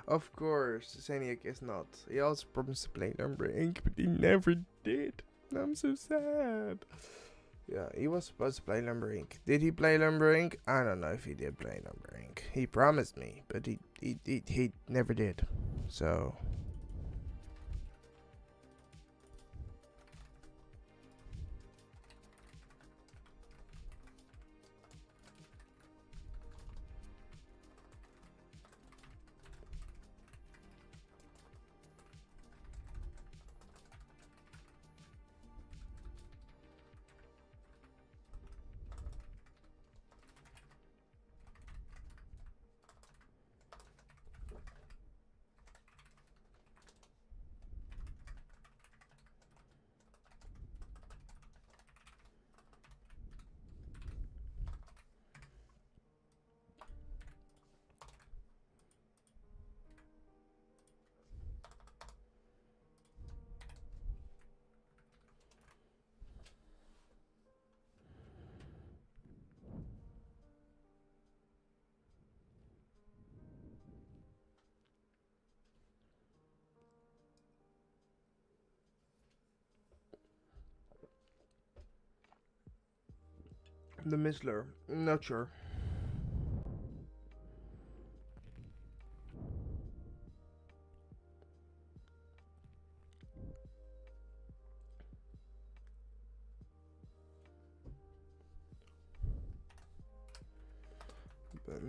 Of course, Saniac is not. He also promised to play Number Inc., but he never did. I'm so sad. Yeah, he was supposed to play Number Inc. Did he play Number Inc.? I don't know if he did play Number Inc. He promised me, but he never did. So the Mistler, not sure.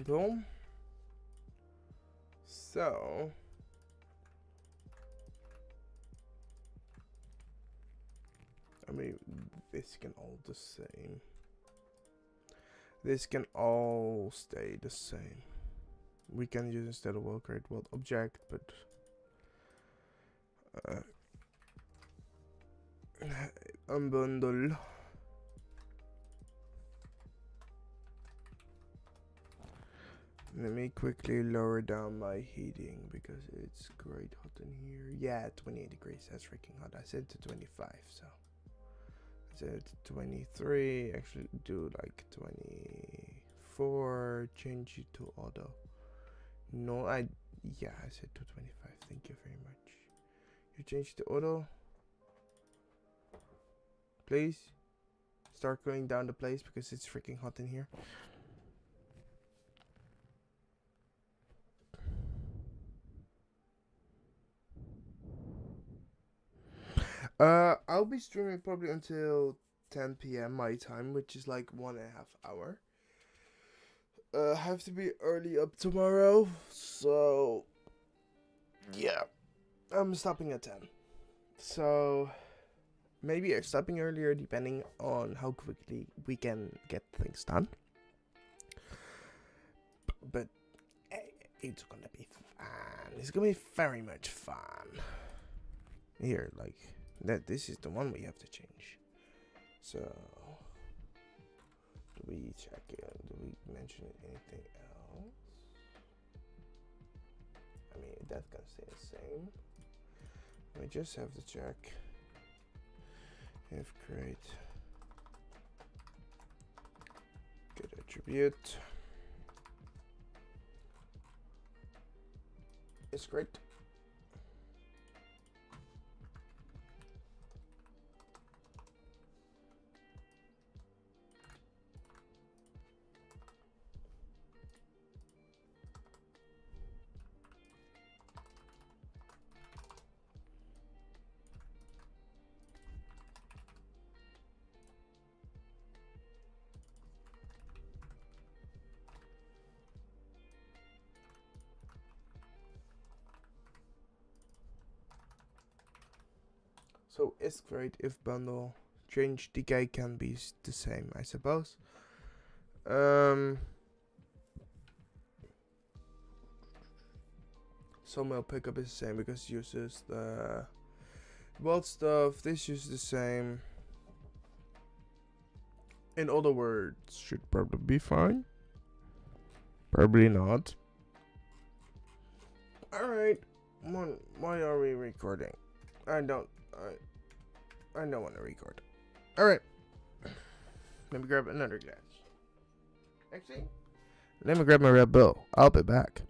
Boom. So I mean, this can all the same. This can all stay the same. We can use instead of world create world object, but unbundle. Let me quickly lower down my heating because it's quite hot in here. Yeah, 28 degrees. That's freaking hot. I said to 25, so I said to 23. Actually, do like 24. Change it to auto. No, I said to 25. Thank you very much. You change to auto, please. Start going down the place because it's freaking hot in here. I'll be streaming probably until 10 p.m. my time, which is like 1.5 hours. I have to be early up tomorrow, so yeah, I'm stopping at 10. So maybe I'm stopping earlier depending on how quickly we can get things done. But it's gonna be fun. It's gonna be very much fun. Here, like that. This is the one we have to change. So do we check it? Do we mention anything else? I mean, that can stay the same. We just have to check if create Distribute. It's great. So it's great if bundle change decay can be the same, I suppose. Sawmill pickup is the same because it uses the wild stuff. This uses the same. In other words, should probably be fine. Probably not. Alright. Why are we recording? I don't want to record. Alright. Let me grab another glass. Actually, let me grab my Red Bull. I'll be back.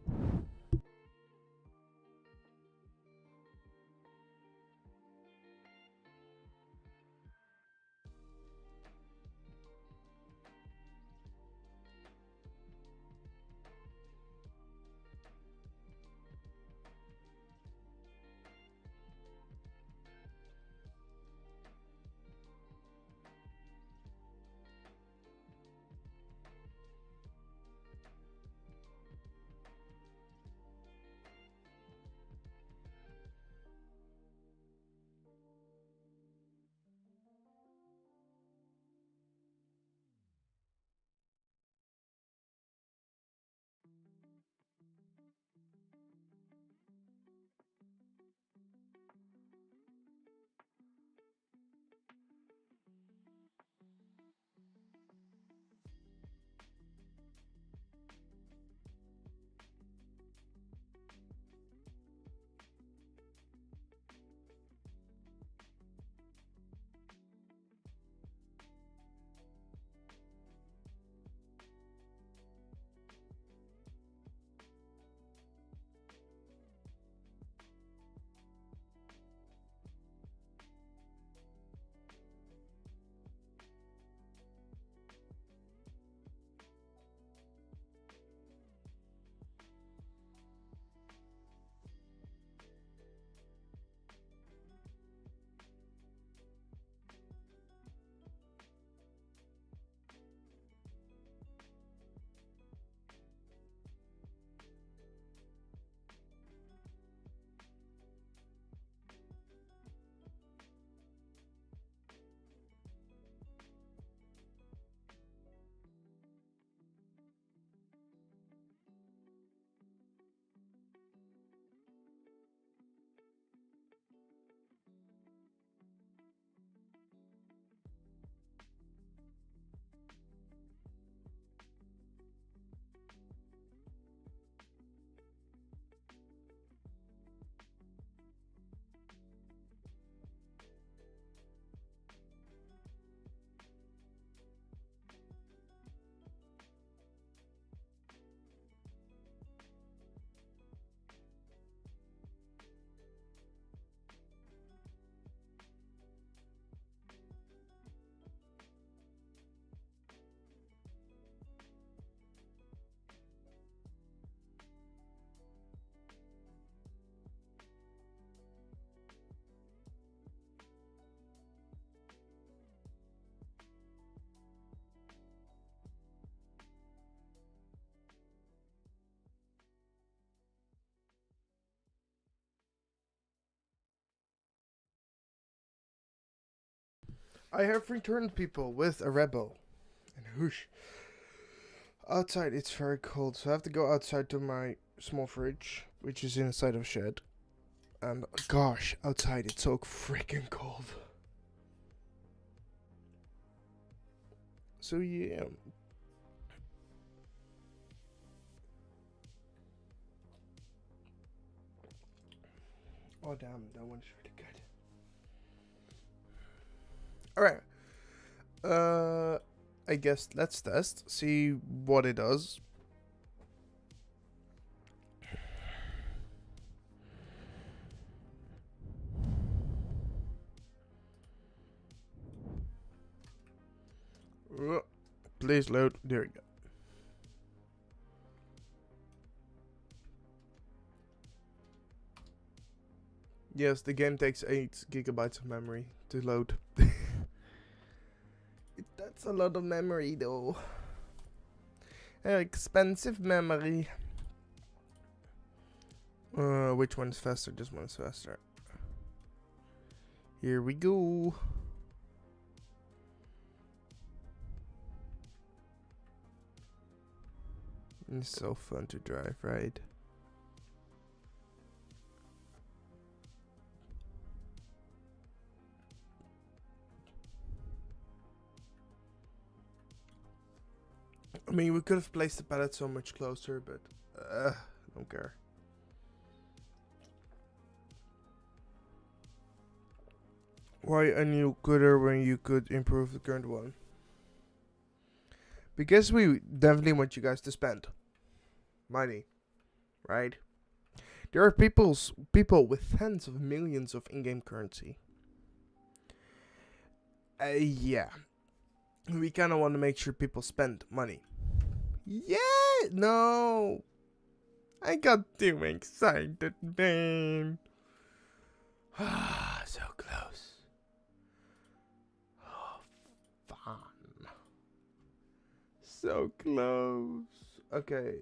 I have returned, people, with a Red Bull. And whoosh. Outside it's very cold, so I have to go outside to my small fridge, which is inside of a shed. And gosh, outside it's so freaking cold. So yeah. Oh damn, that one's really good. Alright. I guess let's test, see what it does. Please load. There we go. Yes, the game takes 8 gigabytes of memory to load. That's a lot of memory though. Expensive memory. Which one's faster? This one's faster. Here we go. It's so fun to drive, right? I mean, we could have placed the pallet so much closer, but I don't care. Why a new gooder when you could improve the current one? Because we definitely want you guys to spend money, right? There are people with tens of millions of in-game currency. Yeah. We kind of want to make sure people spend money. Yeah, no. I got too excited, man. Ah, so close. Oh, fun. So close. Okay.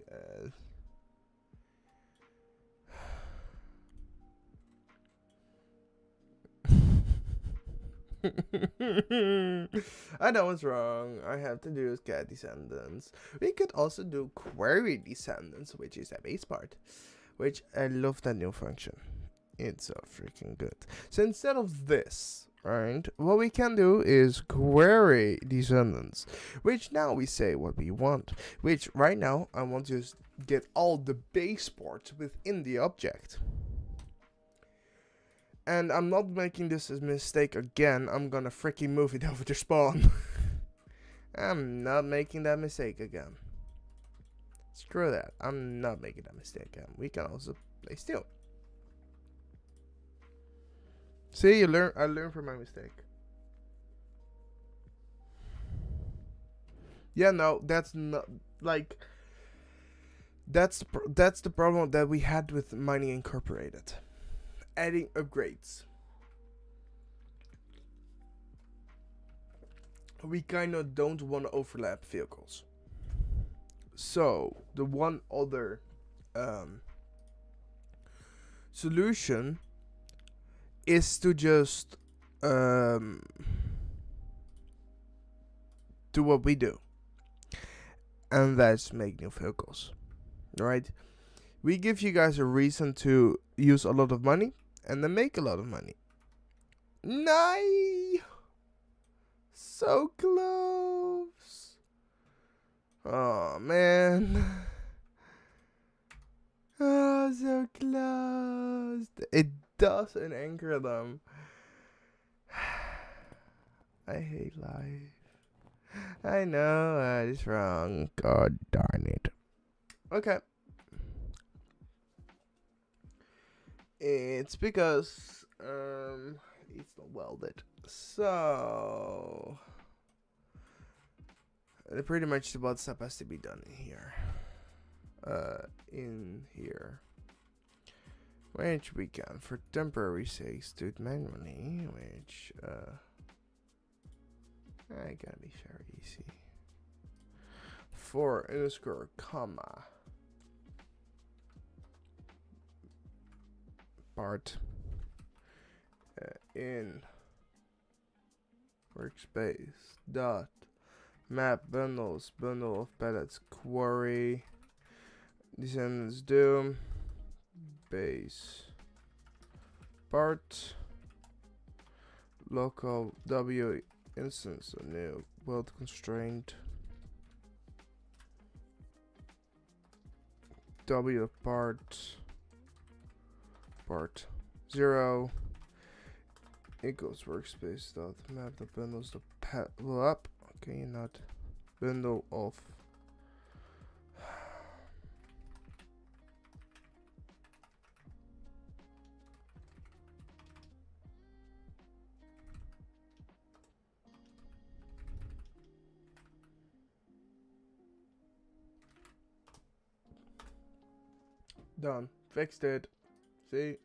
I know what's wrong. I have to do cat descendants. We could also do query descendants, which is the base part. Which I love that new function. It's so freaking good. So instead of this, right, what we can do is query descendants, which now we say what we want. Which right now I want to get all the base parts within the object. And I'm not making this a mistake again. I'm gonna freaking move it over to spawn. I'm not making that mistake again. Screw that. I'm not making that mistake again. We can also play still. See, I learned from my mistake. Yeah, no, that's not like that's the problem that we had with Mining Incorporated. Adding upgrades. We kind of don't want to overlap vehicles. So the one other solution is to just do what we do, and that's make new vehicles, right? We give you guys a reason to use a lot of money and then make a lot of money. Nice. So close. Oh man. Oh, so close. It doesn't anchor them. I hate life. I know that is wrong. God darn it. Okay. It's because it's not welded. So pretty much the butt step has to be done here. In here. Which we can for temporary sakes do it manually, which I gotta be very easy. For underscore comma part in workspace dot map bundles bundle of pallets query descendants do base part local w instance a new world constraint w part 0 equals workspace dot map the bundles the up. Okay, not bundle of done. Fixed it. See?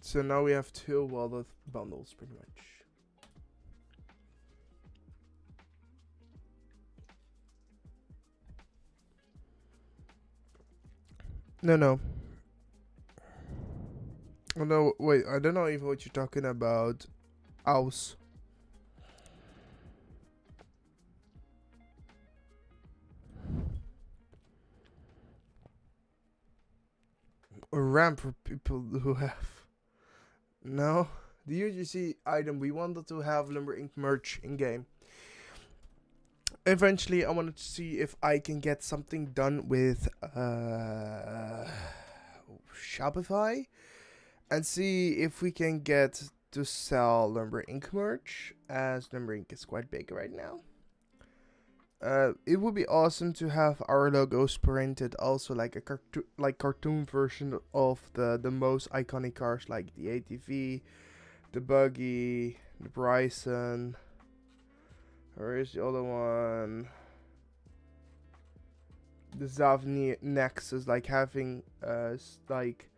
So now we have 2 welded bundles pretty much. No. Oh no, wait, I don't know even what you're talking about. House. A ramp for people who have. No? The UGC item, we wanted to have Lumber Inc. merch in game. Eventually, I wanted to see if I can get something done with Shopify and see if we can get to sell Lumber Inc. merch, as Lumber Inc. is quite big right now. It would be awesome to have our logos printed also like a cartoon version of the most iconic cars, like the ATV, the buggy, the Bryson. Where is the other one? The Zavni Nexus, like having like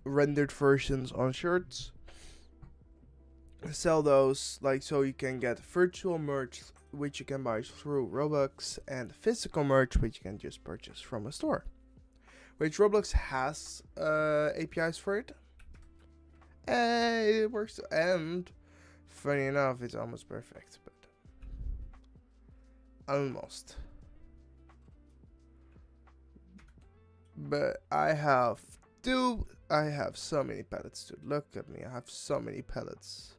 rendered versions on shirts. Sell those, like, so you can get virtual merch which you can buy through Roblox, and physical merch which you can just purchase from a store, which Roblox has APIs for it. And it works, and funny enough, it's almost perfect, but almost. But I have so many pellets, dude. Look at me, I have so many pellets.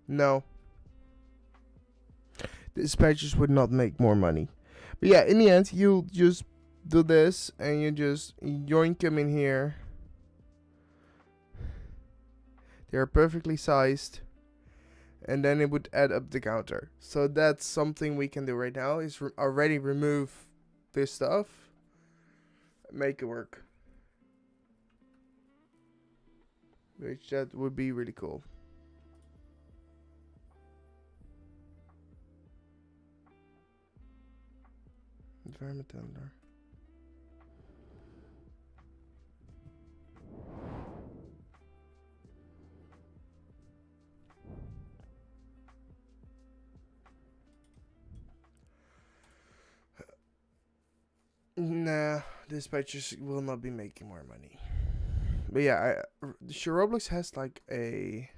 No. Dispatchers would not make more money. But yeah, in the end, you just do this and you just yoink them in here. They are perfectly sized. And then it would add up the counter. So that's something we can do right now, is already remove this stuff. Make it work. Which that would be really cool. Environment tender. Nah, dispatchers will not be making more money. But yeah, Roblox has like a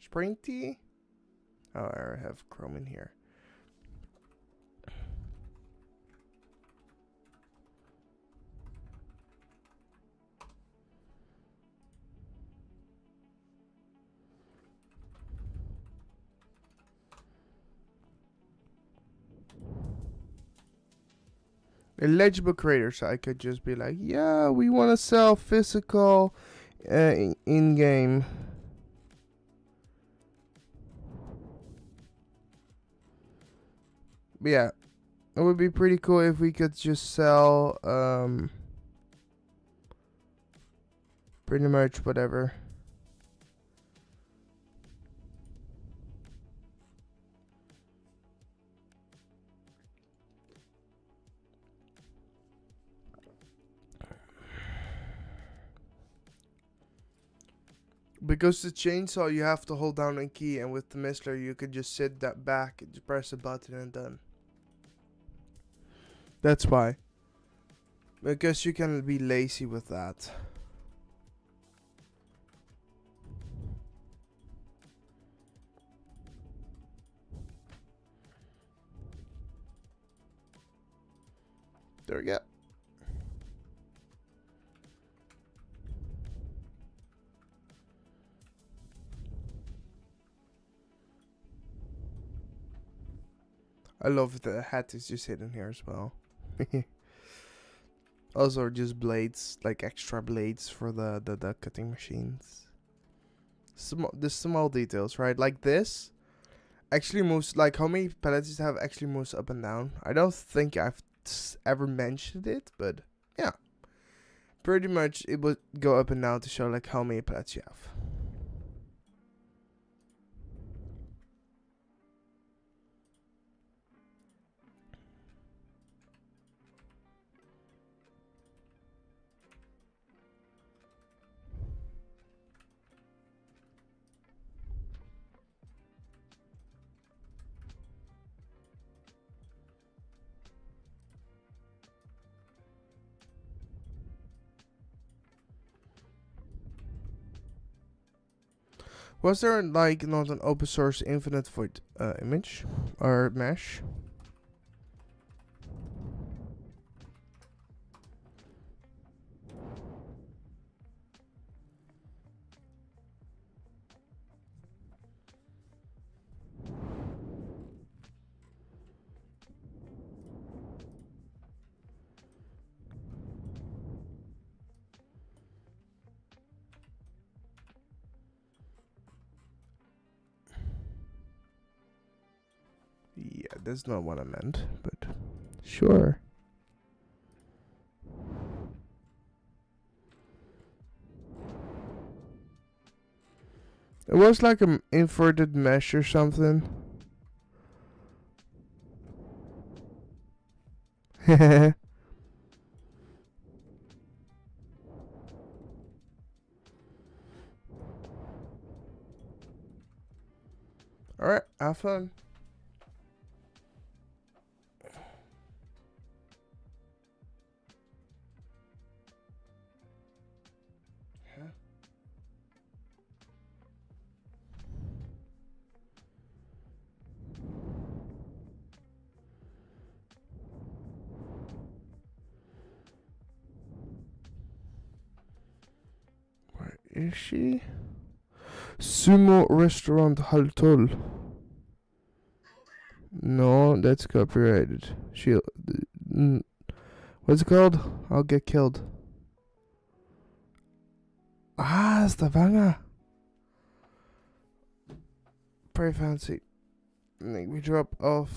spring tea. Oh, I have Chrome in here. Eligible creators, so I could just be like, yeah, we want to sell physical in game. But yeah, it would be pretty cool if we could just sell pretty much whatever. Because the chainsaw, you have to hold down a key, and with the Mistler you could just sit that back, just press a button and done. That's why. Because you can be lazy with that. There we go. I love the hat is just hidden here as well. Also, just blades, like extra blades for the cutting machines. The small details, right? Like this actually moves. Like how many pellets have actually moves up and down? I don't think I've ever mentioned it, but yeah, pretty much it would go up and down to show like how many pellets you have. Was there like not an open source infinite void image or mesh? Yeah, that's not what I meant, but sure. It was like an inverted mesh or something. Alright, have fun. Huh? Where is she? Sumo Restaurant Haltol. No, that's copyrighted. What's it called? I'll get killed. Ah, Stavanger. Very fancy. We drop off.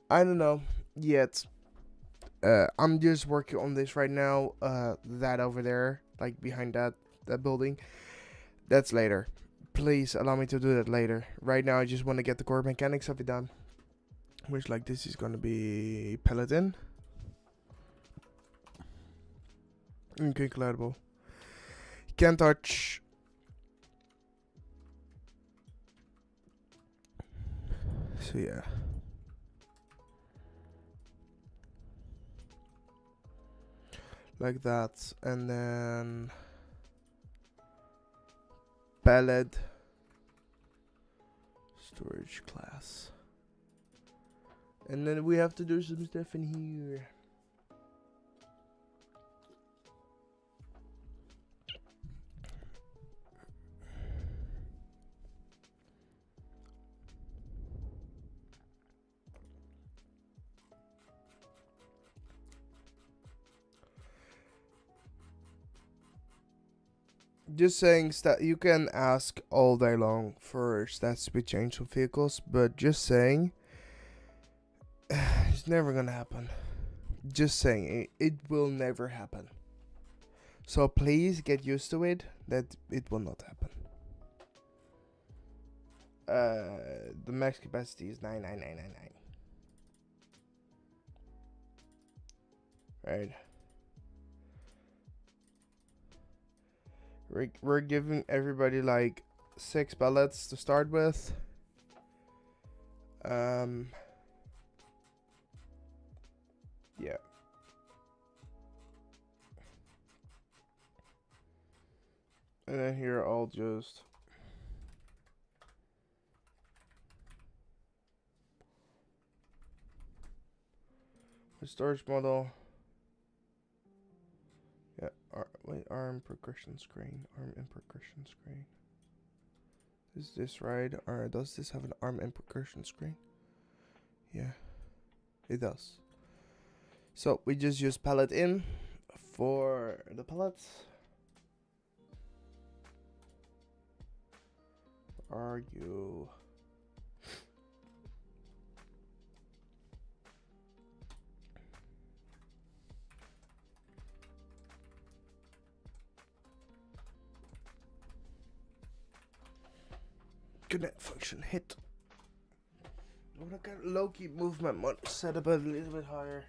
I don't know yet. I'm just working on this right now. That over there, like behind that building, that's later. Please allow me to do that later. Right now, I just want to get the core mechanics of it done. Which, like, this is gonna be pellet in. Okay, collidable. Can't touch. So yeah. Like that, and then Pallet storage class, and then we have to do some stuff in here. Just saying that you can ask all day long for stats to be changed on vehicles, but just saying, it's never gonna happen. Just saying, it will never happen. So please get used to it, that it will not happen. The max capacity is 99999. Right. We're giving everybody like 6 pellets to start with. Yeah. And then here I'll just the storage model. Yeah, wait, arm progression screen. Arm and progression screen. Is this right? Or does this have an arm and percussion screen? Yeah, it does. So we just use pallet in for the pallets. Are you? Connect function hit. I want to get low-key movement mode set up a little bit higher.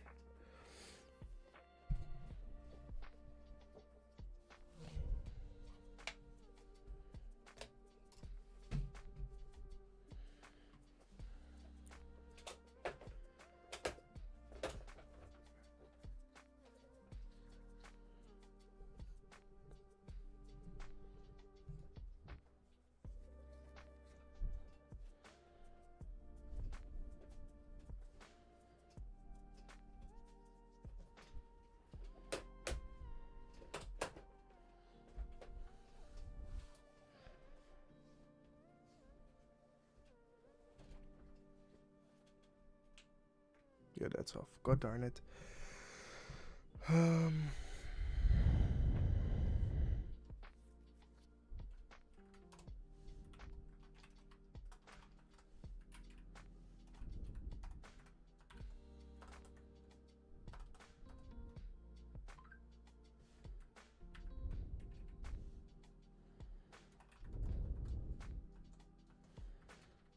Yeah, that's off. God darn it.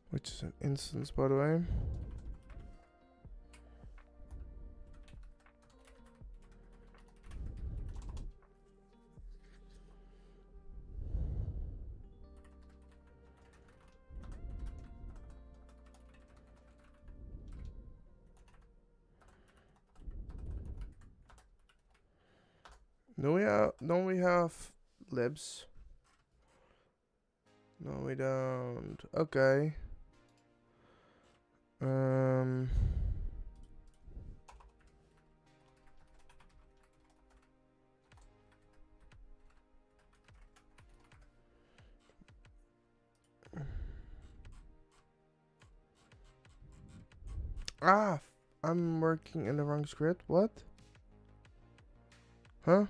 Which is an instance, by the way. Don't we have libs? No, we don't. Okay. I'm working in the wrong script. What? Huh?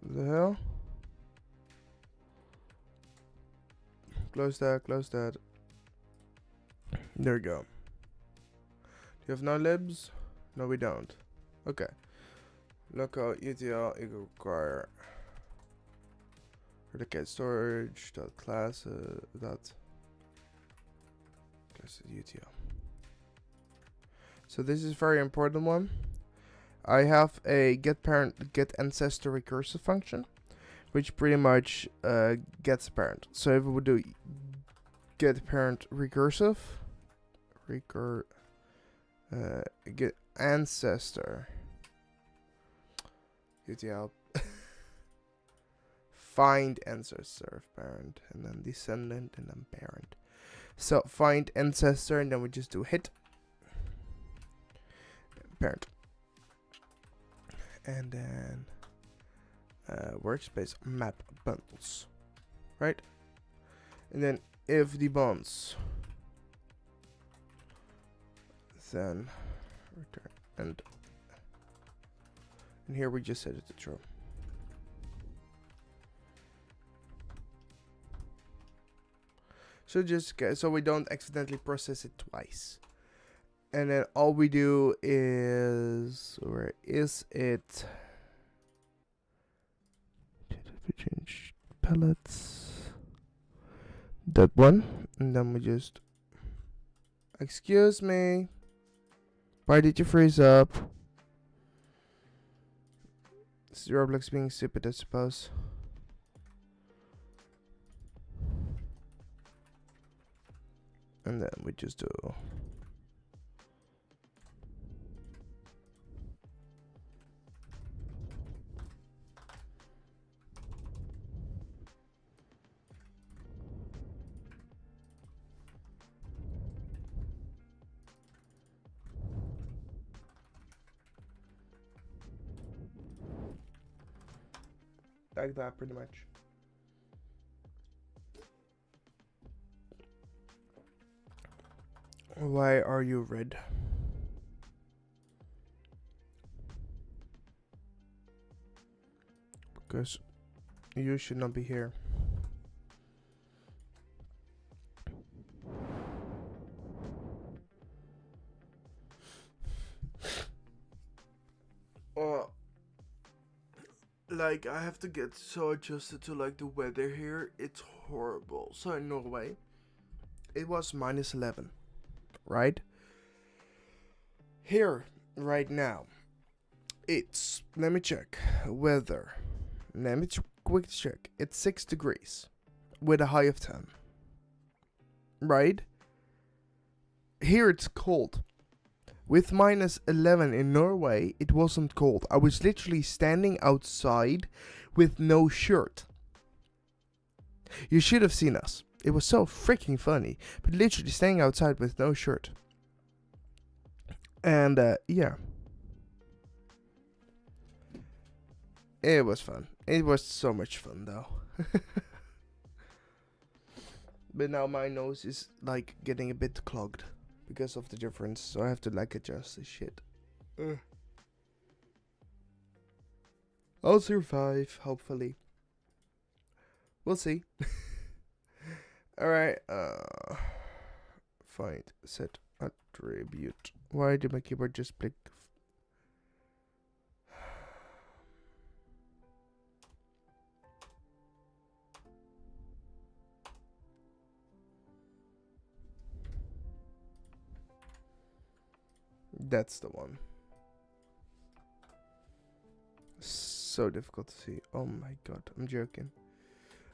The hell? Close that, close that. There we go. Do you have no libs? No, we don't. Okay. Local UTL equal require predicate storage dot class dot class UTL. So this is very important one. I have a get parent get ancestor recursive function, which pretty much gets parent. So if we would do get parent recursive, get ancestor UTL find ancestor of parent, and then descendant, and then parent. So find ancestor, and then we just do hit parent, and then workspace map bundles, right? And then if the bonds, then return and here we just set it to true. So just so we don't accidentally process it twice. And then all we do is, where is it? Change pallets. That one, and then we just. Excuse me. Why did you freeze up? This is Roblox being stupid, I suppose. And then we just do. Like that, pretty much. Why are you red? Because you should not be here. Oh, like I have to get so adjusted to like the weather here. It's horrible. So in Norway, it was -11, right? Here, right now, it's, let me check, weather. Let me quick check. It's 6 degrees with a high of 10. Right? Here it's cold. With -11 in Norway, it wasn't cold. I was literally standing outside with no shirt. You should have seen us. It was so freaking funny. But literally standing outside with no shirt. And yeah. It was fun. It was so much fun though. But now my nose is like getting a bit clogged because of the difference, so I have to like adjust this shit. I'll survive, hopefully. We'll see. Alright, find set attribute. Why did my keyboard just blick? That's the one. So difficult to see. Oh my god, I'm joking.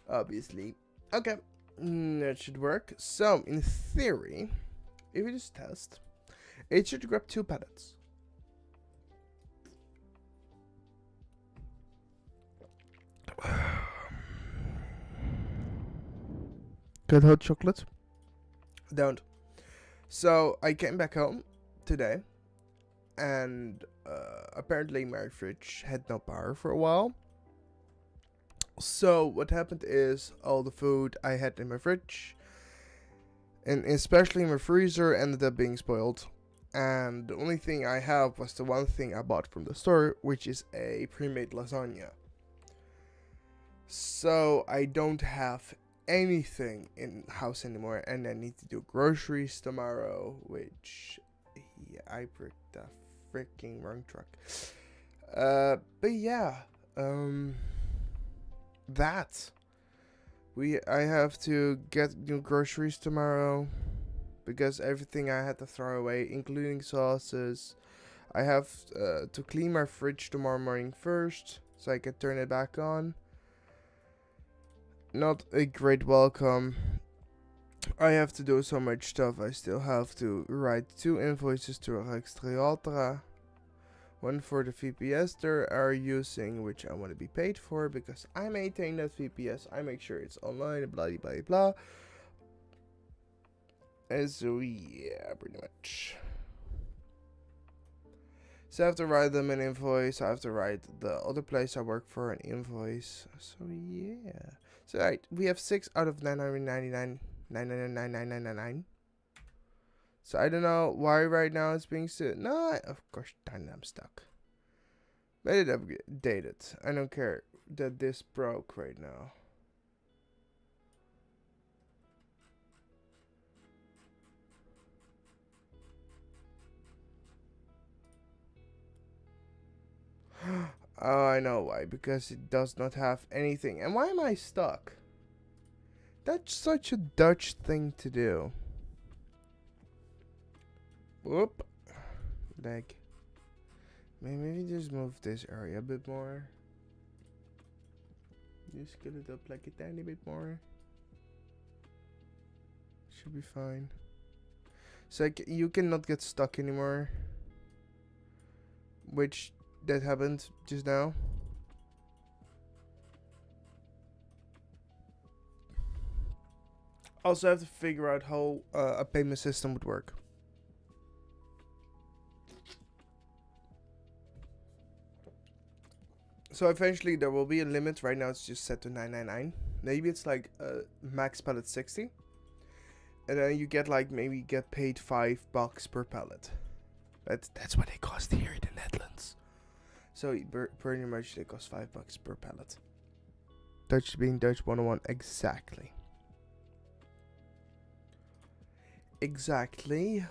Obviously. Okay, that should work. So, in theory, if we just test, it should grab 2 pallets. Got hot chocolate? Don't. So, I came back home today, and apparently my fridge had no power for a while. So what happened is all the food I had in my fridge, and especially in my freezer, ended up being spoiled. And the only thing I have was the one thing I bought from the store, which is a pre-made lasagna. So I don't have anything in the house anymore, and I need to do groceries tomorrow, which, yeah, I picked the freaking wrong truck. But yeah, I have to get new groceries tomorrow because everything I had to throw away, including sauces. I have to clean my fridge tomorrow morning first so I can turn it back on. Not a great welcome. I have to do so much stuff. I still have to write 2 invoices to Extra. One for the VPS they are using, which I want to be paid for because I maintain that VPS. I make sure it's online, blah blah blah blah. And so yeah, pretty much. So I have to write them an invoice. I have to write the other place I work for an invoice. So yeah. So right, we have 6 out of 999. So I don't know why right now it's being set. No, of course, darn, I'm stuck. Let it update it. I don't care that this broke right now. Oh, I know why. Because it does not have anything. And why am I stuck? That's such a Dutch thing to do. Whoop. Like, maybe just move this area a bit more. Just scale it up like a tiny bit more. Should be fine. So you cannot get stuck anymore. Which that happened just now. Also have to figure out how a payment system would work. So eventually there will be a limit. Right now it's just set to 999. Maybe it's like max pallet 60. and then you get like maybe get paid $5 per pallet. That's what they cost here in the Netherlands. So pretty much they cost $5 per pallet. Dutch being Dutch 101 exactly. Exactly.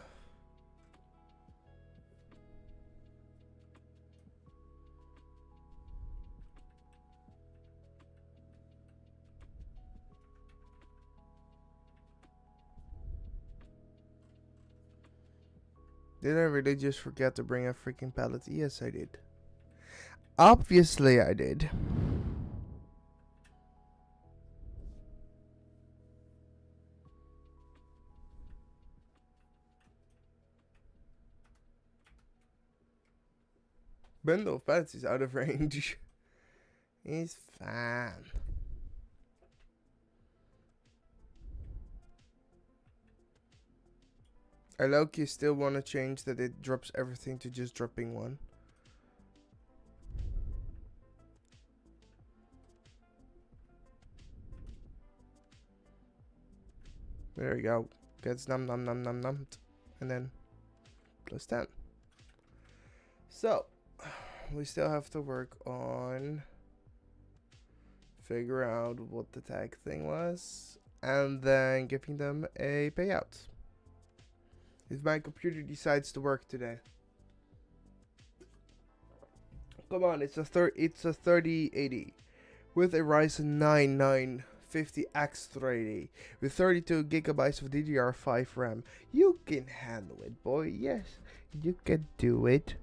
Did I really just forget to bring a freaking pallet? Yes, I did. Obviously, I did. Bundle of pallets is out of range. It's fine. I low-key still want to change that it drops everything to just dropping one. There we go. Gets num num num num num. And then plus 10. So, we still have to work on figure out what the tag thing was. And then giving them a payout. If my computer decides to work today. Come on, it's a 3080 with a Ryzen 9 950X380 with 32 gigabytes of DDR5 RAM. You can handle it, boy. Yes, you can do it.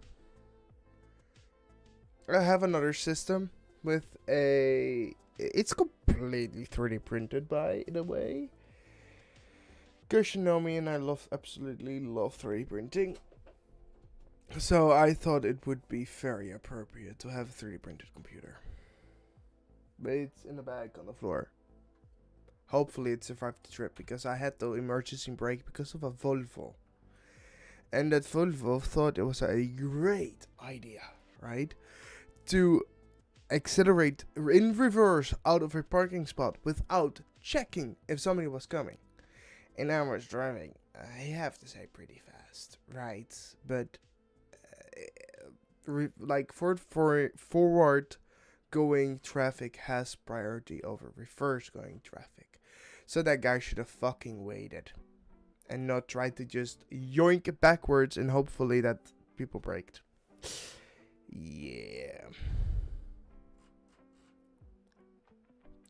I have another system with a... It's completely 3D printed, by the way. Because you know me and I absolutely love 3D printing. So I thought it would be very appropriate to have a 3D printed computer. But it's in the bag on the floor. Hopefully it survived the trip, because I had the emergency brake because of a Volvo. And that Volvo thought it was a great idea, right? To accelerate in reverse out of a parking spot without checking if somebody was coming. And I was driving, I have to say, pretty fast, right? But like forward going traffic has priority over reverse going traffic. So that guy should have fucking waited and not tried to just yoink it backwards and hopefully that people braked. Yeah.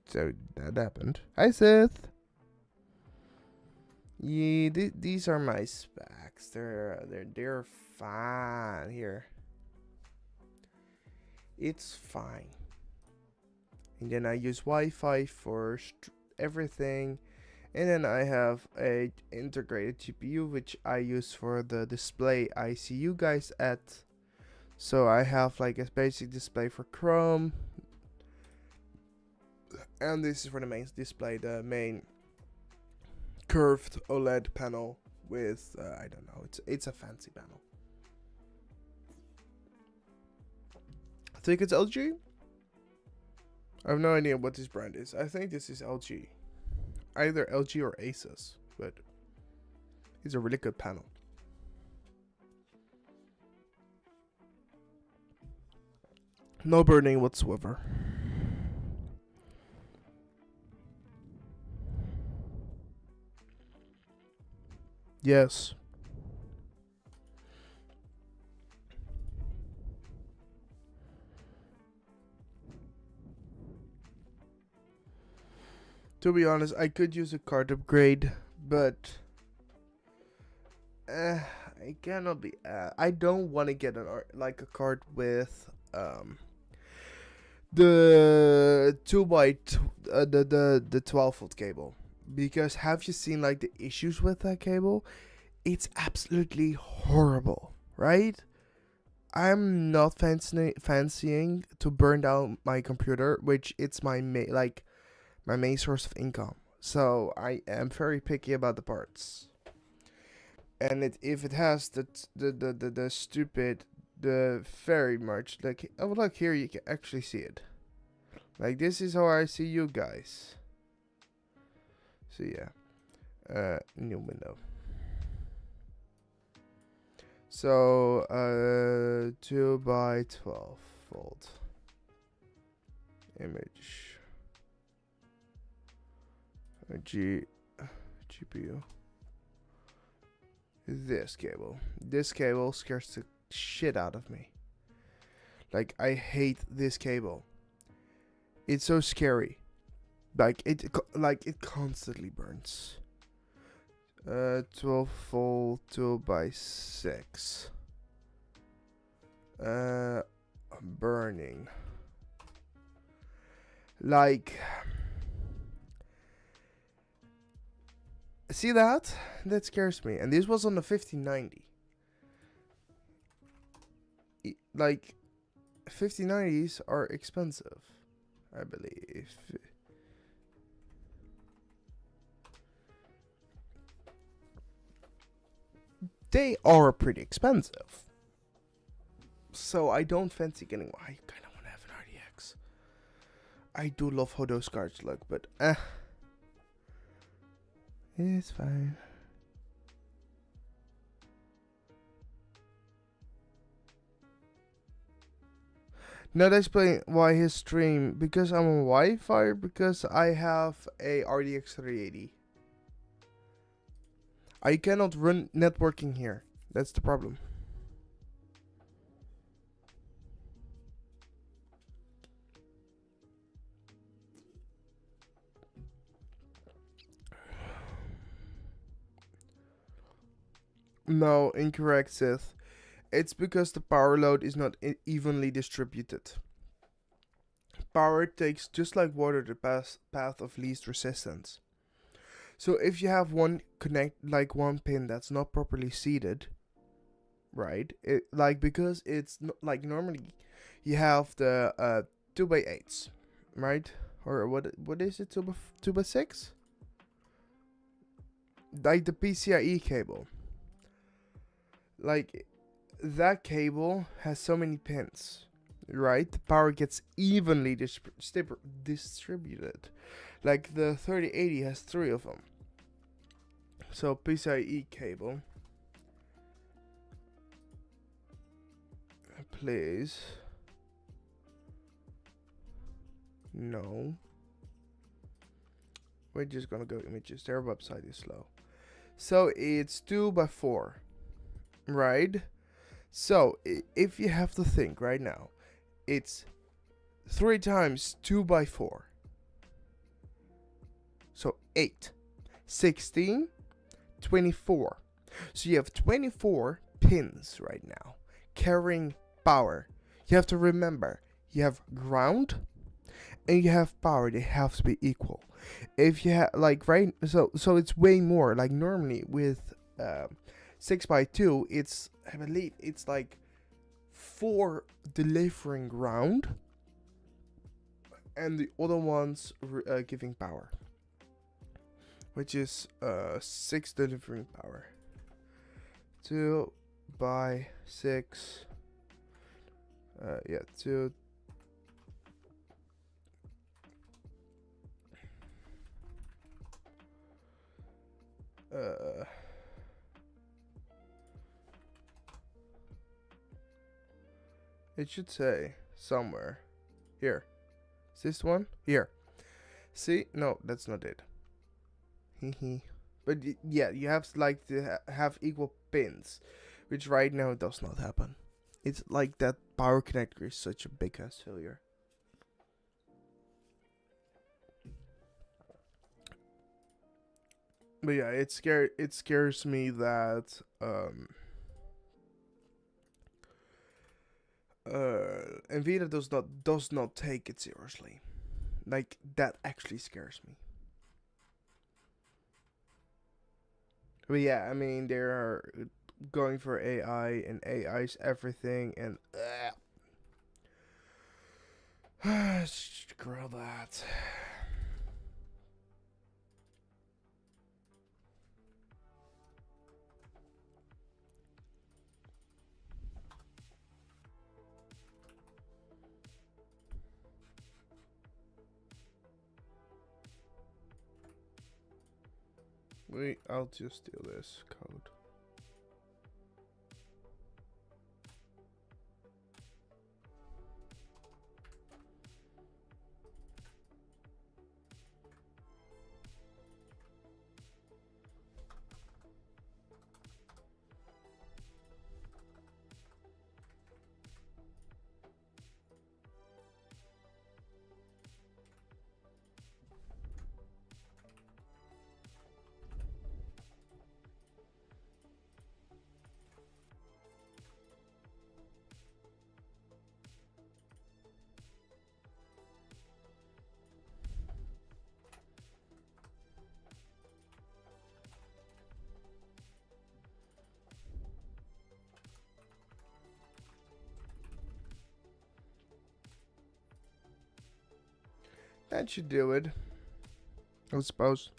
So that happened. Hi, Seth. Yeah, these are my specs. They're fine here. It's fine. And then I use Wi-Fi for everything. And then I have a integrated GPU which I use for the display I see you guys at. So I have like a basic display for Chrome. And this is for the main display, the main curved OLED panel with I don't know, it's a fancy panel. I think it's LG. I have no idea what this brand is. I think this is LG, either LG or Asus, but it's a really good panel. No burning whatsoever. Yes. To be honest, I could use a card upgrade, but I cannot be. I don't want to get a card with the 12-volt cable, because have you seen like the issues with that cable? It's absolutely horrible, right? I'm not fancying to burn down my computer, which it's my main source of income. So I am very picky about the parts. And if it has the stupid, the very much like, oh look here, you can actually see it. Like this is how I see you guys. So yeah, New window. So 2 by 12 volt image GPU. This cable scares the shit out of me. Like, I hate this cable. It's so scary. Like it constantly burns. 12 volt 2 by 6. Burning. Like, see that? That scares me. And this was on the 1590. Like, 1590s are expensive, I believe. They are pretty expensive. So I don't fancy getting one. I kind of want to have an RDX. I do love how those cards look, but it's fine. Not explain why his stream. Because I'm on Wi-Fi, because I have a RDX 380. I cannot run networking here. That's the problem. No, incorrect, Sith. It's because the power load is not evenly distributed. Power takes, just like water, the path of least resistance. So if you have one pin that's not properly seated, right? Because it's like normally you have the 2x8s, right? Or what is it? 2x6? Like the PCIe cable. Like, that cable has so many pins, right? The power gets evenly distributed. Like the 3080 has 3 of them. So PCIe cable. Please. No. We're just gonna go images. Their website is slow. So it's 2 by 4, right? So if you have to think right now, it's 3 times 2 by 4. So 8, 16, 24. So you have 24 pins right now carrying power. You have to remember, you have ground and you have power. They have to be equal. If you have so it's way more. Like normally with 6 by 2, I believe it's like 4 delivering ground and the other ones giving power, which is 6 delivering power. 2 by 6. 2. It should say somewhere. Here. Is this one? Here. See? No, that's not it. But yeah, you have to have equal pins, which right now does not happen. It's like that power connector is such a big ass failure. But yeah, it scares me that Nvidia does not take it seriously. Like, that actually scares me. But yeah, I mean, they're going for AI, and AI's everything, and screw that. I'll just steal this code. That should do it, I suppose.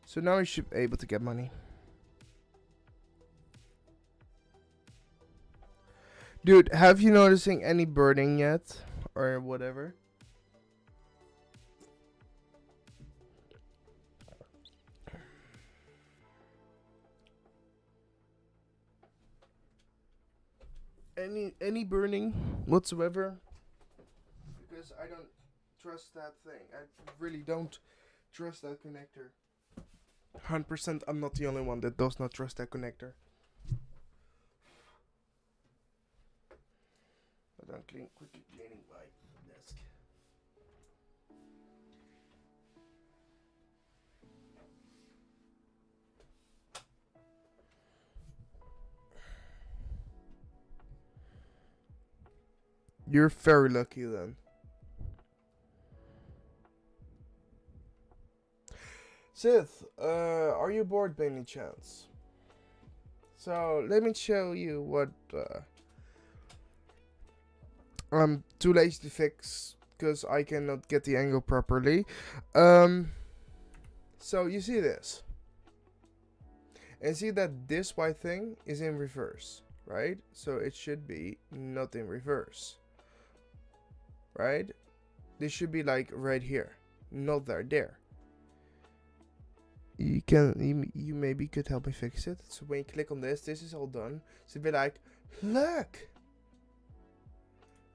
So now we should be able to get money. Dude, have you noticing any birding yet? Or whatever? Any burning whatsoever? Because I don't trust that thing. I really don't trust that connector. 100% I'm not the only one that does not trust that connector. But I'm quickly cleaning my desk. You're very lucky then. Sith, are you bored by any chance? So let me show you what I'm too lazy to fix because I cannot get the angle properly. So you see this, and see that this white thing is in reverse, right? So it should be not in reverse, right? This should be like right here, not there. You maybe could help me fix it. So when you click on this is all done. So be like, look,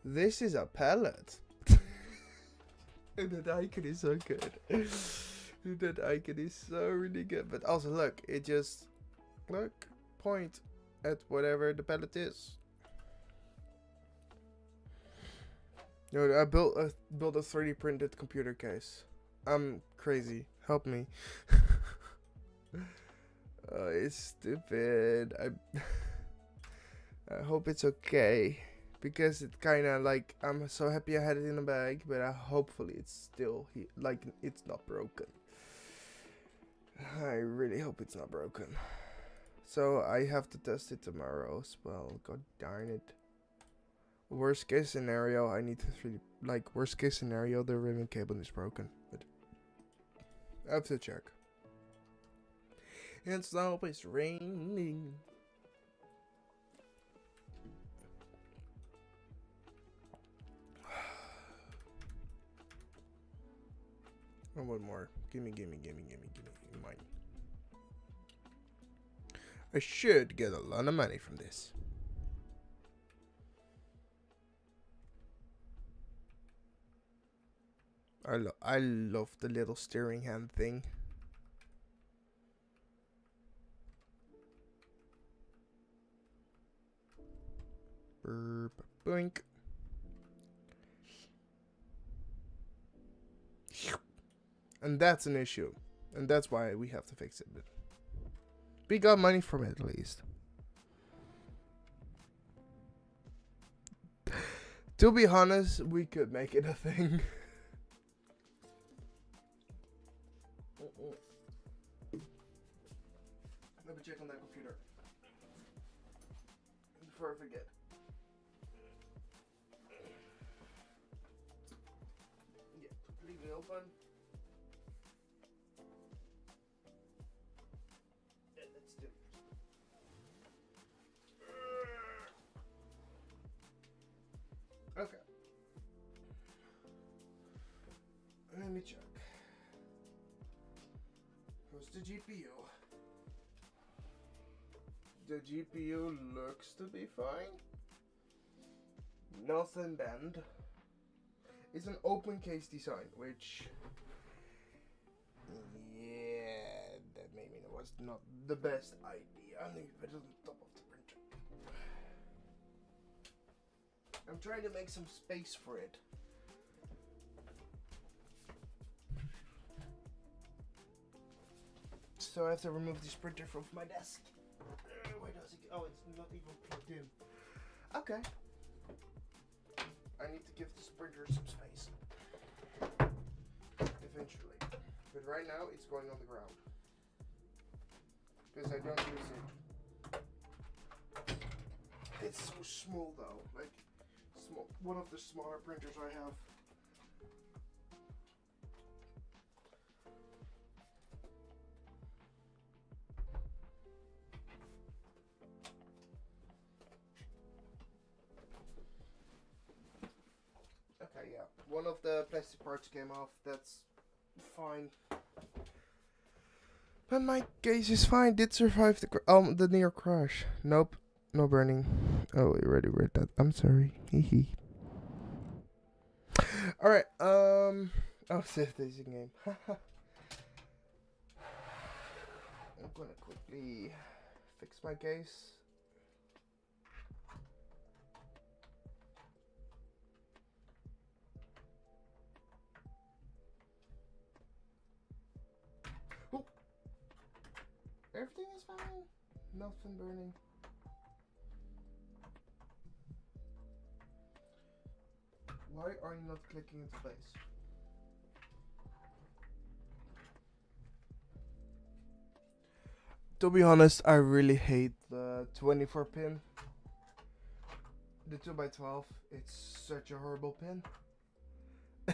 this is a pallet. And that icon is so good. That icon is so really good. But also look, it just point at whatever the pallet is. You know, I built a 3D printed computer case. I'm crazy. Help me. It's stupid. I hope it's okay, because it kind of like, I'm so happy I had it in a bag, but hopefully it's still like it's not broken. I really hope it's not broken. So I have to test it tomorrow as well. God darn it. Worst case scenario, I need to worst case scenario, the ribbon cable is broken, but I have to check. It's always raining. Oh, one more. Gimme mine. I should get a lot of money from this. I love the little steering hand thing. Boink. And that's an issue. And that's why we have to fix it. But we got money from it at least. To be honest, we could make it a thing. Let me check on that computer before I forget. Yeah, leave it open. Yeah, let's do it. Okay. Let me check. goes the GPU. The GPU looks to be fine. Nothing bent. It's an open case design, which, yeah, that maybe was not the best idea. Let me put it on top of the printer. I'm trying to make some space for it. So I have to remove this printer from my desk. Where does it go? Oh, it's not even plugged in. Okay. I need to give this printer some space. Eventually. But right now it's going on the ground. Because I don't use it. It's so small though. Like, small. One of the smaller printers I have. Okay, yeah. One of the plastic parts came off. That's fine. But my case is fine. Did survive the near crash. Nope. No burning. Oh, you already read that. I'm sorry. Hehe. Alright, oh, save this game. I'm gonna quickly fix my case. Oh. Everything is fine. Nothing burning. Why are you not clicking into place? To be honest, I really hate the 24 pin. The 2x12, it's such a horrible pin.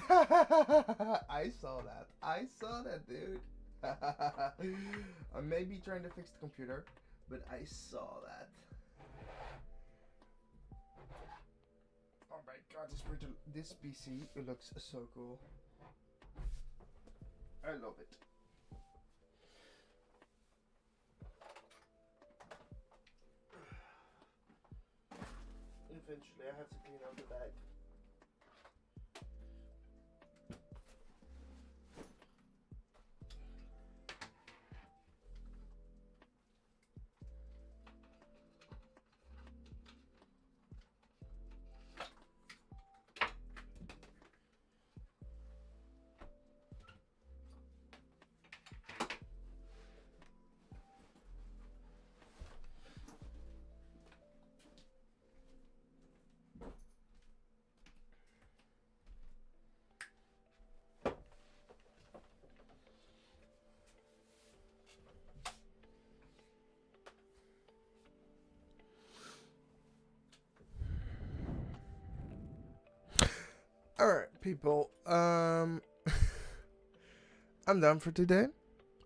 I saw that, dude. I may be trying to fix the computer, but I saw that. Oh my god, this PC, it looks so cool. I love it. Eventually I have to clean out the bag. Alright, people. I'm done for today.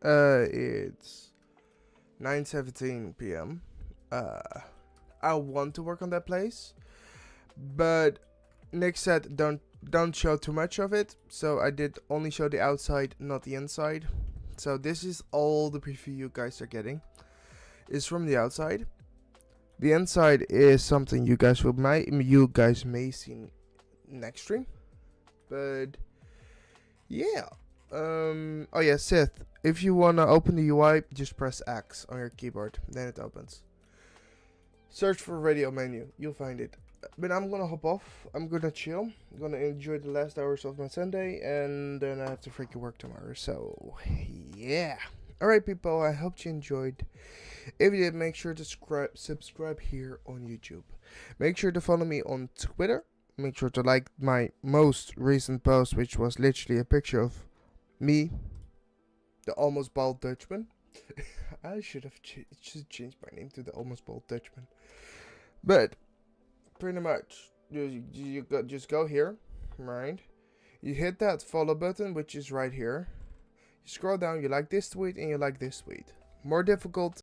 It's 9:17 p.m. I want to work on that place, but Nick said don't show too much of it, so I did only show the outside, not the inside. So this is all the preview you guys are getting. Is from the outside. The inside is something you guys may see next stream. But yeah. Oh yeah, Sith. If you wanna open the UI, just press X on your keyboard, then it opens. Search for radio menu, you'll find it. But I'm gonna hop off. I'm gonna chill. I'm gonna enjoy the last hours of my Sunday, and then I have to freaking work tomorrow. So yeah. Alright, people. I hope you enjoyed. If you did, make sure to subscribe here on YouTube. Make sure to follow me on Twitter. Make sure to like my most recent post, which was literally a picture of me, the almost bald Dutchman. I should have changed my name to the almost bald Dutchman. But pretty much, just go here, right? You hit that follow button, which is right here. You scroll down. You like this tweet and you like this tweet. More difficult,